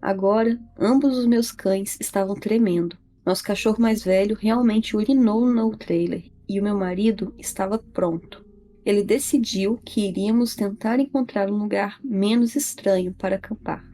Agora, ambos os meus cães estavam tremendo. Nosso cachorro mais velho realmente urinou no trailer, e o meu marido estava pronto. Ele decidiu que iríamos tentar encontrar um lugar menos estranho para acampar.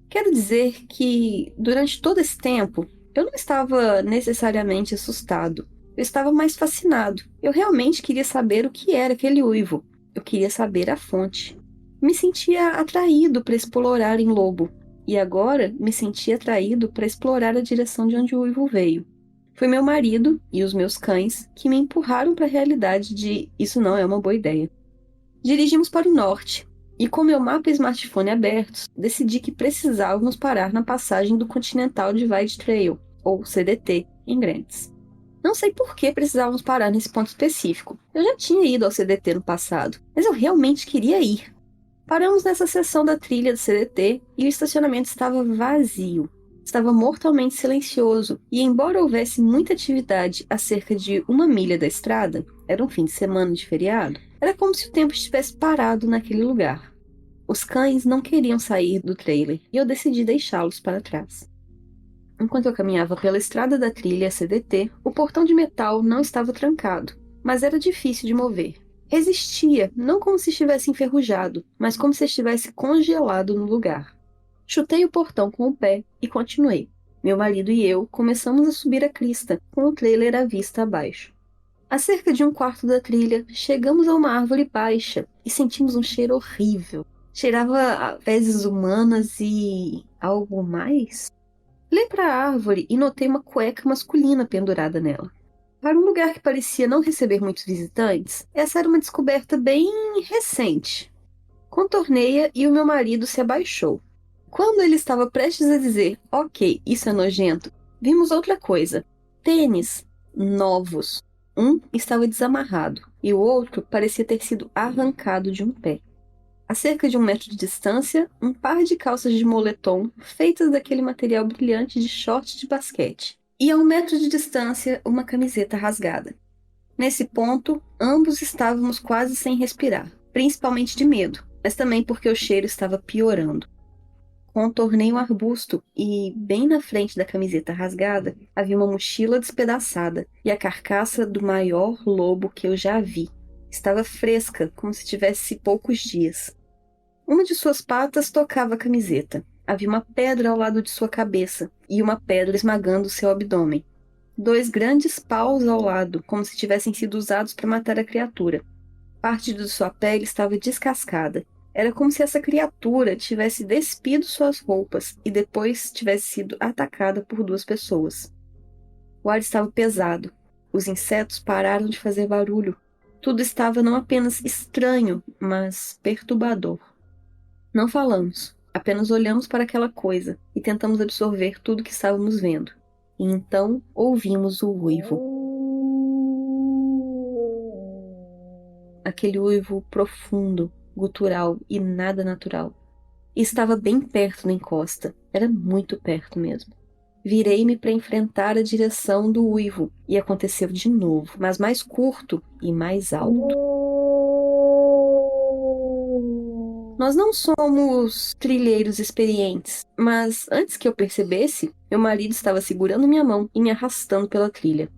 Quero dizer que, durante todo esse tempo, eu não estava necessariamente assustado. Eu estava mais fascinado. Eu realmente queria saber o que era aquele uivo. Eu queria saber a fonte. Me sentia atraído para explorar em Lobo. E agora me sentia atraído para explorar a direção de onde o uivo veio. Foi meu marido e os meus cães que me empurraram para a realidade de isso não é uma boa ideia. Dirigimos para o norte, e com meu mapa e smartphone abertos, decidi que precisávamos parar na passagem do Continental Divide Trail, ou CDT, em Grants. Não sei por que precisávamos parar nesse ponto específico. Eu já tinha ido ao CDT no passado, mas eu realmente queria ir. Paramos nessa seção da trilha do CDT e o estacionamento estava vazio. Estava mortalmente silencioso, e embora houvesse muita atividade a cerca de 1 milha da estrada, era um fim de semana de feriado, era como se o tempo estivesse parado naquele lugar. Os cães não queriam sair do trailer, e eu decidi deixá-los para trás. Enquanto eu caminhava pela estrada da trilha CDT, o portão de metal não estava trancado, mas era difícil de mover. Resistia, não como se estivesse enferrujado, mas como se estivesse congelado no lugar. Chutei o portão com o pé e continuei. Meu marido e eu começamos a subir a crista, com o trailer à vista abaixo. A cerca de 1/4 da trilha, chegamos a uma árvore baixa e sentimos um cheiro horrível. Cheirava a fezes humanas e... algo mais? Olhei para a árvore e notei uma cueca masculina pendurada nela. Para um lugar que parecia não receber muitos visitantes, essa era uma descoberta bem recente. Contornei-a e o meu marido se abaixou. Quando ele estava prestes a dizer, ok, isso é nojento, vimos outra coisa. Tênis novos. Um estava desamarrado e o outro parecia ter sido arrancado de um pé. A cerca de 1 metro de distância, um par de calças de moletom feitas daquele material brilhante de short de basquete. E a 1 metro de distância, uma camiseta rasgada. Nesse ponto, ambos estávamos quase sem respirar, principalmente de medo, mas também porque o cheiro estava piorando. Contornei um arbusto e, bem na frente da camiseta rasgada, havia uma mochila despedaçada e a carcaça do maior lobo que eu já vi. Estava fresca, como se tivesse poucos dias. Uma de suas patas tocava a camiseta. Havia uma pedra ao lado de sua cabeça e uma pedra esmagando seu abdômen. 2 grandes paus ao lado, como se tivessem sido usados para matar a criatura. Parte de sua pele estava descascada. Era como se essa criatura tivesse despido suas roupas e depois tivesse sido atacada por 2 pessoas. O ar estava pesado. Os insetos pararam de fazer barulho. Tudo estava não apenas estranho, mas perturbador. Não falamos, apenas olhamos para aquela coisa e tentamos absorver tudo que estávamos vendo. E então ouvimos o uivo. Aquele uivo profundo, gutural e nada natural. E estava bem perto da encosta, era muito perto mesmo. Virei-me para enfrentar a direção do uivo e aconteceu de novo, mas mais curto e mais alto. Nós não somos trilheiros experientes, mas antes que eu percebesse, meu marido estava segurando minha mão e me arrastando pela trilha.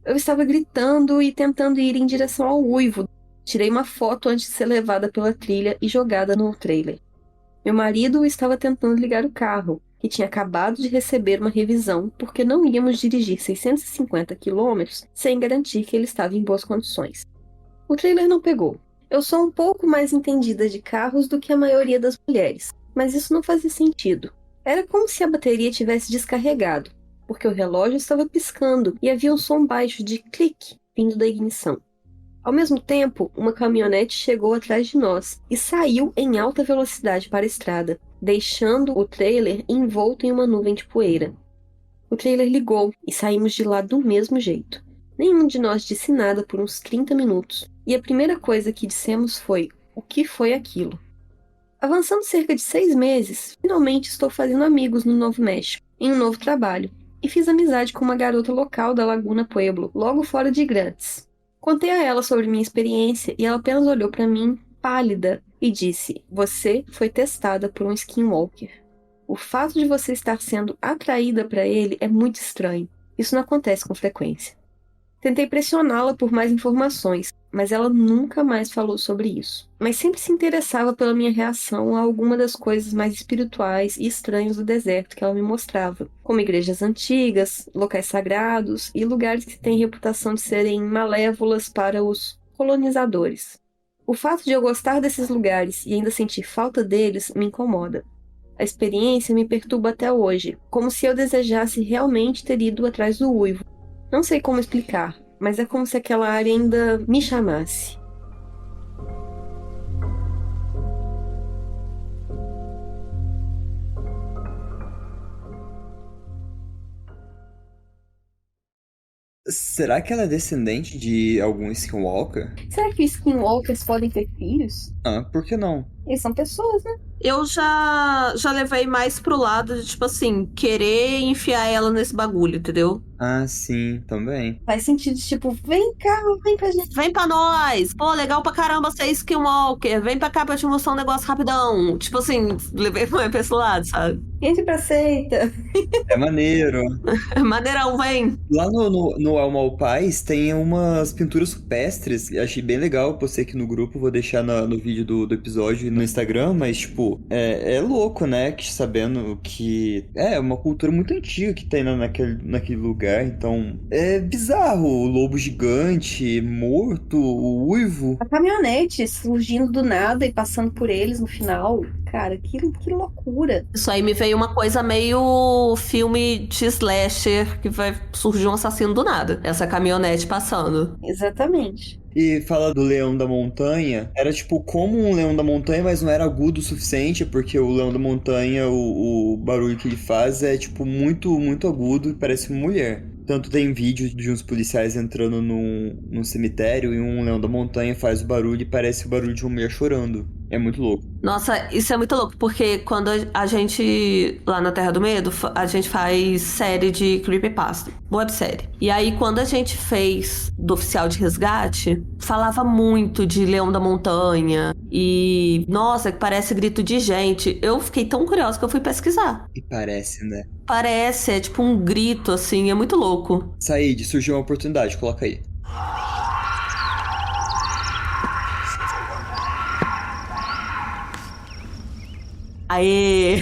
Eu estava gritando e tentando ir em direção ao uivo. Tirei uma foto antes de ser levada pela trilha e jogada no trailer. Meu marido estava tentando ligar o carro, que tinha acabado de receber uma revisão porque não íamos dirigir 650 quilômetros sem garantir que ele estava em boas condições. O trailer não pegou. Eu sou um pouco mais entendida de carros do que a maioria das mulheres, mas isso não fazia sentido. Era como se a bateria tivesse descarregado, porque o relógio estava piscando e havia um som baixo de clique vindo da ignição. Ao mesmo tempo, uma caminhonete chegou atrás de nós e saiu em alta velocidade para a estrada, deixando o trailer envolto em uma nuvem de poeira. O trailer ligou e saímos de lá do mesmo jeito. Nenhum de nós disse nada por uns 30 minutos, e a primeira coisa que dissemos foi: o que foi aquilo? Avançando cerca de 6 meses, finalmente estou fazendo amigos no Novo México, em um novo trabalho, e fiz amizade com uma garota local da Laguna Pueblo, logo fora de Grantes. Contei a ela sobre minha experiência e ela apenas olhou para mim, pálida, e disse: você foi testada por um skinwalker. O fato de você estar sendo atraída para ele é muito estranho. Isso não acontece com frequência. Tentei pressioná-la por mais informações, mas ela nunca mais falou sobre isso. Mas sempre se interessava pela minha reação a alguma das coisas mais espirituais e estranhas do deserto que ela me mostrava, como igrejas antigas, locais sagrados e lugares que têm reputação de serem malévolas para os colonizadores. O fato de eu gostar desses lugares e ainda sentir falta deles me incomoda. A experiência me perturba até hoje, como se eu desejasse realmente ter ido atrás do uivo. Não sei como explicar, mas é como se aquela área ainda me chamasse. Será que ela é descendente de algum skinwalker? Será que os skinwalkers podem ter filhos? Ah, por que não? Eles são pessoas, né? Eu já levei mais pro lado de, tipo assim, querer enfiar ela nesse bagulho, entendeu? Ah, sim, também. Faz sentido, tipo, vem cá, vem pra gente. Vem pra nós! Pô, legal pra caramba ser Skinwalker. Vem pra cá pra te mostrar um negócio rapidão. Tipo assim, levei pra esse lado, sabe? Entre pra seita. É maneiro. Maneirão, vem! Lá no Alma Paz tem umas pinturas rupestres. Eu achei bem legal. Postei aqui no grupo. Vou deixar no vídeo do episódio e no Instagram. Mas, tipo, é louco, né? Que, sabendo que é uma cultura muito antiga que tem naquele lugar. Então, é bizarro. O lobo gigante, morto, o uivo. A caminhonete surgindo do nada e passando por eles no final. Cara, que loucura. Isso aí me veio uma coisa meio filme de slasher, que vai surgir um assassino do nada. Essa caminhonete passando. Exatamente. E fala do leão da montanha. Era tipo como um leão da montanha, mas não era agudo o suficiente, porque o leão da montanha, o barulho que ele faz é tipo muito, muito agudo e parece uma mulher. Tanto tem vídeo de uns policiais entrando num cemitério e um leão da montanha faz o barulho e parece o barulho de uma mulher chorando. É muito louco. Nossa, isso é muito louco, porque quando a gente, lá na Terra do Medo, a gente faz série de creepypasta, websérie. E aí, quando a gente fez do Oficial de Resgate, falava muito de Leão da Montanha e, nossa, que parece grito de gente. Eu fiquei tão curiosa que eu fui pesquisar. E parece, né? Parece, é tipo um grito, assim, é muito louco. Said, surgiu uma oportunidade, coloca aí. Aê!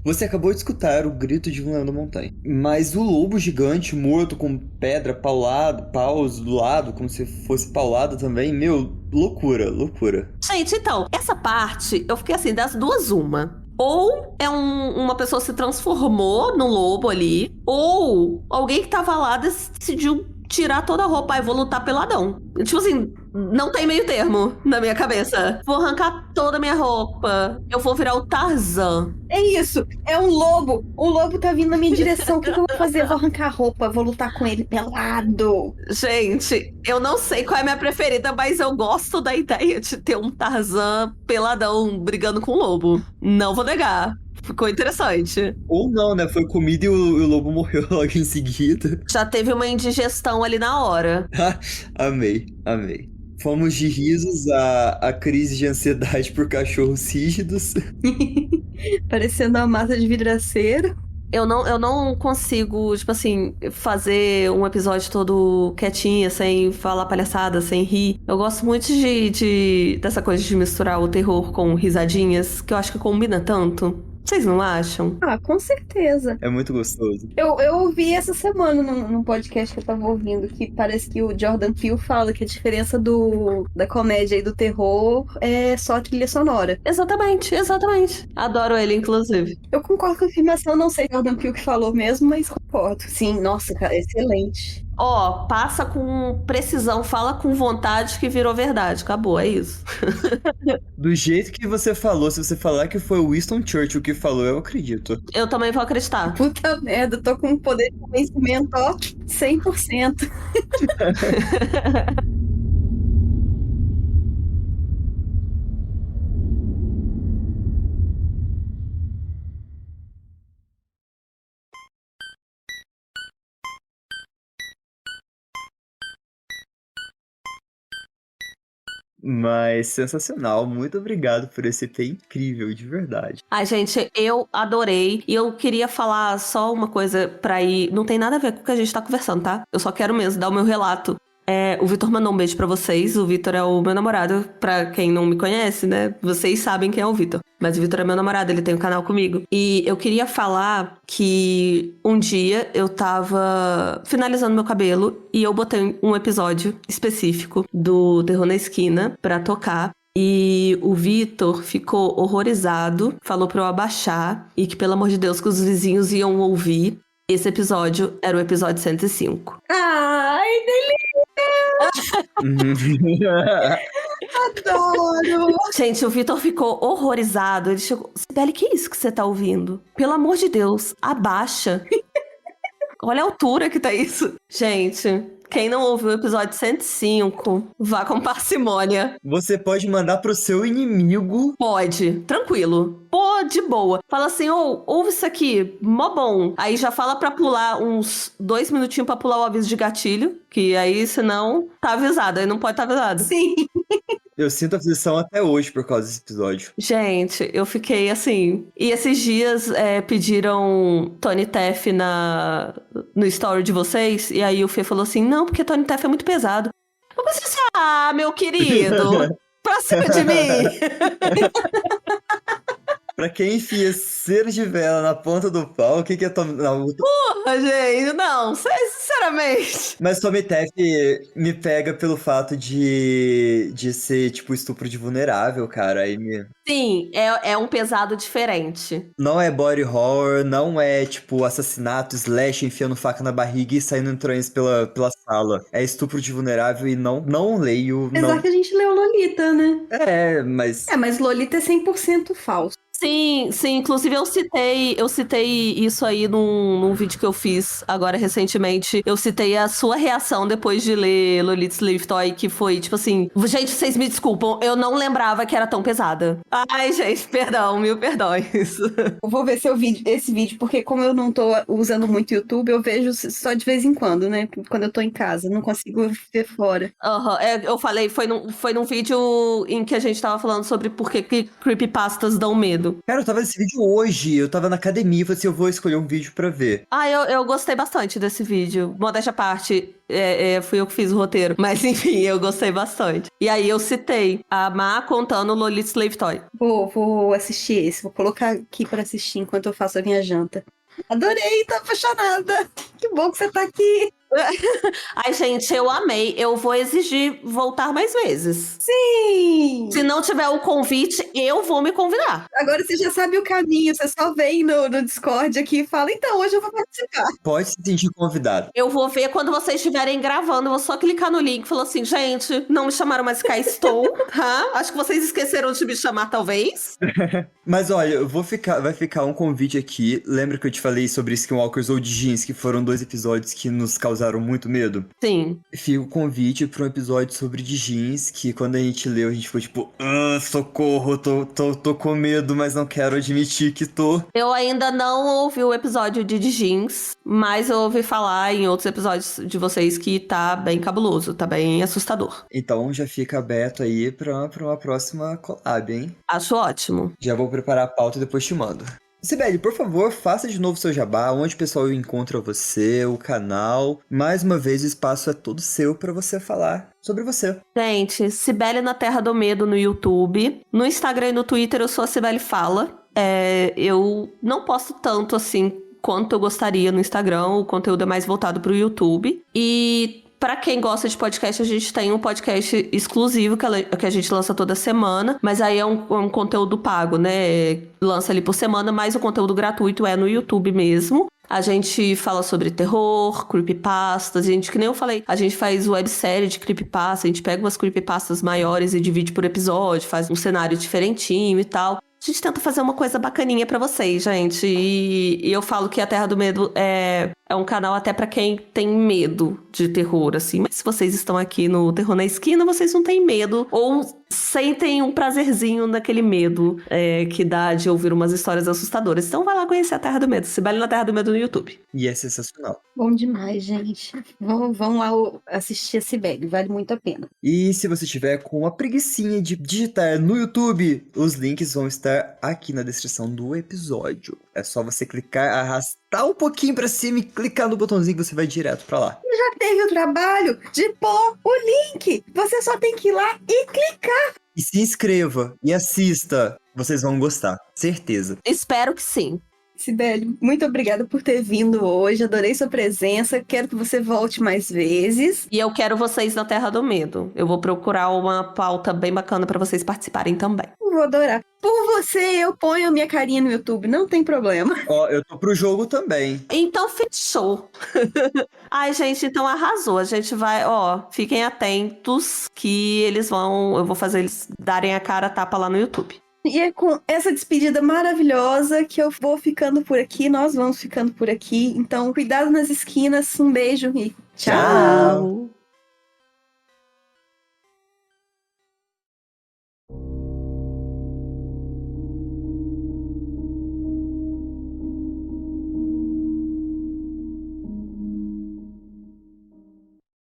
Você acabou de escutar o grito de um leão da montanha. Mas o lobo gigante morto com pedra paus do lado, como se fosse paulado também, meu, loucura, loucura. Gente, então, essa parte, eu fiquei assim, das duas, uma. Ou é uma pessoa se transformou no lobo ali, ou alguém que tava lá decidiu tirar toda a roupa e vou lutar peladão. Tipo assim, não tem meio termo na minha cabeça. Vou arrancar toda a minha roupa. Eu vou virar o Tarzan. É isso, é um lobo. O lobo tá vindo na minha direção. O que eu vou fazer? Eu vou arrancar a roupa, vou lutar com ele pelado. Gente, eu não sei qual é a minha preferida, mas eu gosto da ideia de ter um Tarzan peladão brigando com o lobo. Não vou negar. Ficou interessante. Ou não, né? Foi comida e o lobo morreu logo em seguida. Já teve uma indigestão ali na hora. Amei, amei. Fomos de risos a crise de ansiedade por cachorros rígidos. Parecendo uma massa de vidraceiro. Eu não consigo, tipo assim, fazer um episódio todo quietinha, sem falar palhaçada, sem rir. Eu gosto muito dessa coisa de misturar o terror com risadinhas, que eu acho que combina tanto. Vocês não acham? Ah, com certeza. É muito gostoso. Eu ouvi essa semana num podcast que eu tava ouvindo, que parece que o Jordan Peele fala que a diferença da comédia e do terror é só a trilha sonora. Exatamente, exatamente. Adoro ele, inclusive. Eu concordo com a afirmação, não sei Jordan Peele que falou mesmo, mas concordo. Sim, nossa, cara, excelente. Ó, passa com precisão, fala com vontade que virou verdade. Acabou, é isso. Do jeito que você falou, se você falar que foi o Winston Churchill que falou, eu acredito. Eu também vou acreditar. Puta merda, tô com um poder de convencimento, ó, 100%. Mas sensacional, muito obrigado por esse EP incrível, de verdade. Ai, gente, eu adorei. E eu queria falar só uma coisa pra ir. Não tem nada a ver com o que a gente tá conversando, tá? Eu só quero mesmo dar o meu relato. O Vitor mandou um beijo pra vocês. O Vitor é o meu namorado. Pra quem não me conhece, né? Vocês sabem quem é o Vitor. Mas o Vitor é meu namorado, ele tem um canal comigo. E eu queria falar que um dia eu tava finalizando meu cabelo e eu botei um episódio específico do Terror na Esquina pra tocar. E o Vitor ficou horrorizado, falou pra eu abaixar e que, pelo amor de Deus, que os vizinhos iam ouvir. Esse episódio era o episódio 105. Ai, adoro! Gente, o Vitor ficou horrorizado. Ele chegou... Sibeli, que é isso que você tá ouvindo? Pelo amor de Deus, abaixa. Olha a altura que tá isso. Gente, quem não ouviu o episódio 105, vá com parcimônia. Você pode mandar pro seu inimigo. Pode, tranquilo. Pô, de boa. Fala assim, ouve isso aqui, mó bom. Aí já fala pra pular uns 2 minutinhos pra pular o aviso de gatilho, que aí, senão, tá avisado. Aí não pode estar avisado. Sim. Eu sinto aflição até hoje por causa desse episódio. Gente, eu fiquei assim... E esses dias pediram Tony Teff no story de vocês, e aí o Fê falou assim, não, porque Tony Teff é muito pesado. Eu pensei assim, meu querido, pra cima de mim. Pra quem enfia cera de vela na ponta do pau, o que é Tommy... Porra, gente, não, sinceramente. Mas Tommy Teff me pega pelo fato de ser, tipo, estupro de vulnerável, cara. Aí Sim, é um pesado diferente. Não é body horror, não é, tipo, assassinato, slash, enfiando faca na barriga e saindo entranhas pela sala. É estupro de vulnerável e não leio... Apesar que a gente leu Lolita, né? Mas... mas Lolita é 100% falso. Sim, inclusive eu citei isso aí num vídeo que eu fiz agora recentemente. Eu citei a sua reação depois de ler Lolita Slave Toy, que foi tipo assim, gente, vocês me desculpam, eu não lembrava que era tão pesada. Ai, gente, perdão, mil perdões. Eu vou ver esse vídeo, porque como eu não tô usando muito YouTube, eu vejo só de vez em quando, né? Quando eu tô em casa, não consigo ver fora. Eu falei, foi num vídeo em que a gente tava falando sobre por que creepypastas dão medo. Medo. Cara, eu tava nesse vídeo hoje, eu tava na academia e falei assim, eu vou escolher um vídeo pra ver. Ah, eu gostei bastante desse vídeo. Modéstia à parte, fui eu que fiz o roteiro. Mas enfim, eu gostei bastante. E aí eu citei a Má contando Lolita Slave Toy. Vou assistir esse, vou colocar aqui pra assistir enquanto eu faço a minha janta. Adorei, tô apaixonada. Que bom que você tá aqui. Ai, gente, eu amei. Eu vou exigir voltar mais vezes. Sim! Se não tiver o convite, eu vou me convidar. Agora você já sabe o caminho, você só vem no Discord aqui e fala, então, hoje eu vou participar. Pode se sentir convidado. Eu vou ver quando vocês estiverem gravando, eu vou só clicar no link e falar assim, gente, não me chamaram, mas cá estou, tá? Acho que vocês esqueceram de me chamar, talvez. Mas olha, vai ficar um convite aqui. Lembra que eu te falei sobre Skinwalkers ou Jeans, que foram 2 episódios que nos causaram muito medo? Sim. Fica o convite para um episódio sobre Jeans, que quando a gente leu, a gente ficou tipo, socorro, tô com medo, mas não quero admitir que tô. Eu ainda não ouvi o episódio de Jeans, mas eu ouvi falar em outros episódios de vocês que tá bem cabuloso, tá bem assustador. Então já fica aberto aí pra uma próxima collab, hein? Acho ótimo. Já vou preparar a pauta e depois te mando. Sibeli, por favor, faça de novo seu jabá, onde o pessoal encontra você, o canal. Mais uma vez, o espaço é todo seu pra você falar sobre você. Gente, Cibele na Terra do Medo no YouTube. No Instagram e no Twitter eu sou a Cibele Fala. Eu não posto tanto assim quanto eu gostaria no Instagram, o conteúdo é mais voltado pro YouTube. E pra quem gosta de podcast, a gente tem um podcast exclusivo que a gente lança toda semana, mas aí é um conteúdo pago, né? Lança ali por semana, mas o conteúdo gratuito é no YouTube mesmo. A gente fala sobre terror, creepypastas, que nem eu falei, a gente faz websérie de creepypasta, a gente pega umas creepypastas maiores e divide por episódio, faz um cenário diferentinho e tal. A gente tenta fazer uma coisa bacaninha pra vocês, gente. E eu falo que a Terra do Medo é um canal até pra quem tem medo de terror, assim. Mas se vocês estão aqui no Terror na Esquina, vocês não têm medo. Ou sentem um prazerzinho naquele medo que dá de ouvir umas histórias assustadoras. Então vai lá conhecer a Terra do Medo. Cibele na Terra do Medo no YouTube. E é sensacional. Bom demais, gente. Vão lá assistir a Cibele, vale muito a pena. E se você tiver com uma preguicinha de digitar no YouTube, os links vão estar aqui na descrição do episódio. É só você clicar, arrastar um pouquinho pra cima e clicar no botãozinho que você vai direto pra lá. Já teve o trabalho de pôr o link. Você só tem que ir lá e clicar. E se inscreva e assista. Vocês vão gostar, certeza. Espero que sim. Cibele, muito obrigada por ter vindo hoje. Adorei sua presença. Quero que você volte mais vezes. E eu quero vocês na Terra do Medo. Eu vou procurar uma pauta bem bacana pra vocês participarem também. Vou adorar. Por você, eu ponho a minha carinha no YouTube. Não tem problema. Ó, eu tô pro jogo também. Então fechou. Ai, gente, então arrasou. A gente vai, fiquem atentos que eu vou fazer eles darem a cara a tapa lá no YouTube. E é com essa despedida maravilhosa que eu vou ficando por aqui. Nós vamos ficando por aqui. Então, cuidado nas esquinas. Um beijo e tchau. Tchau.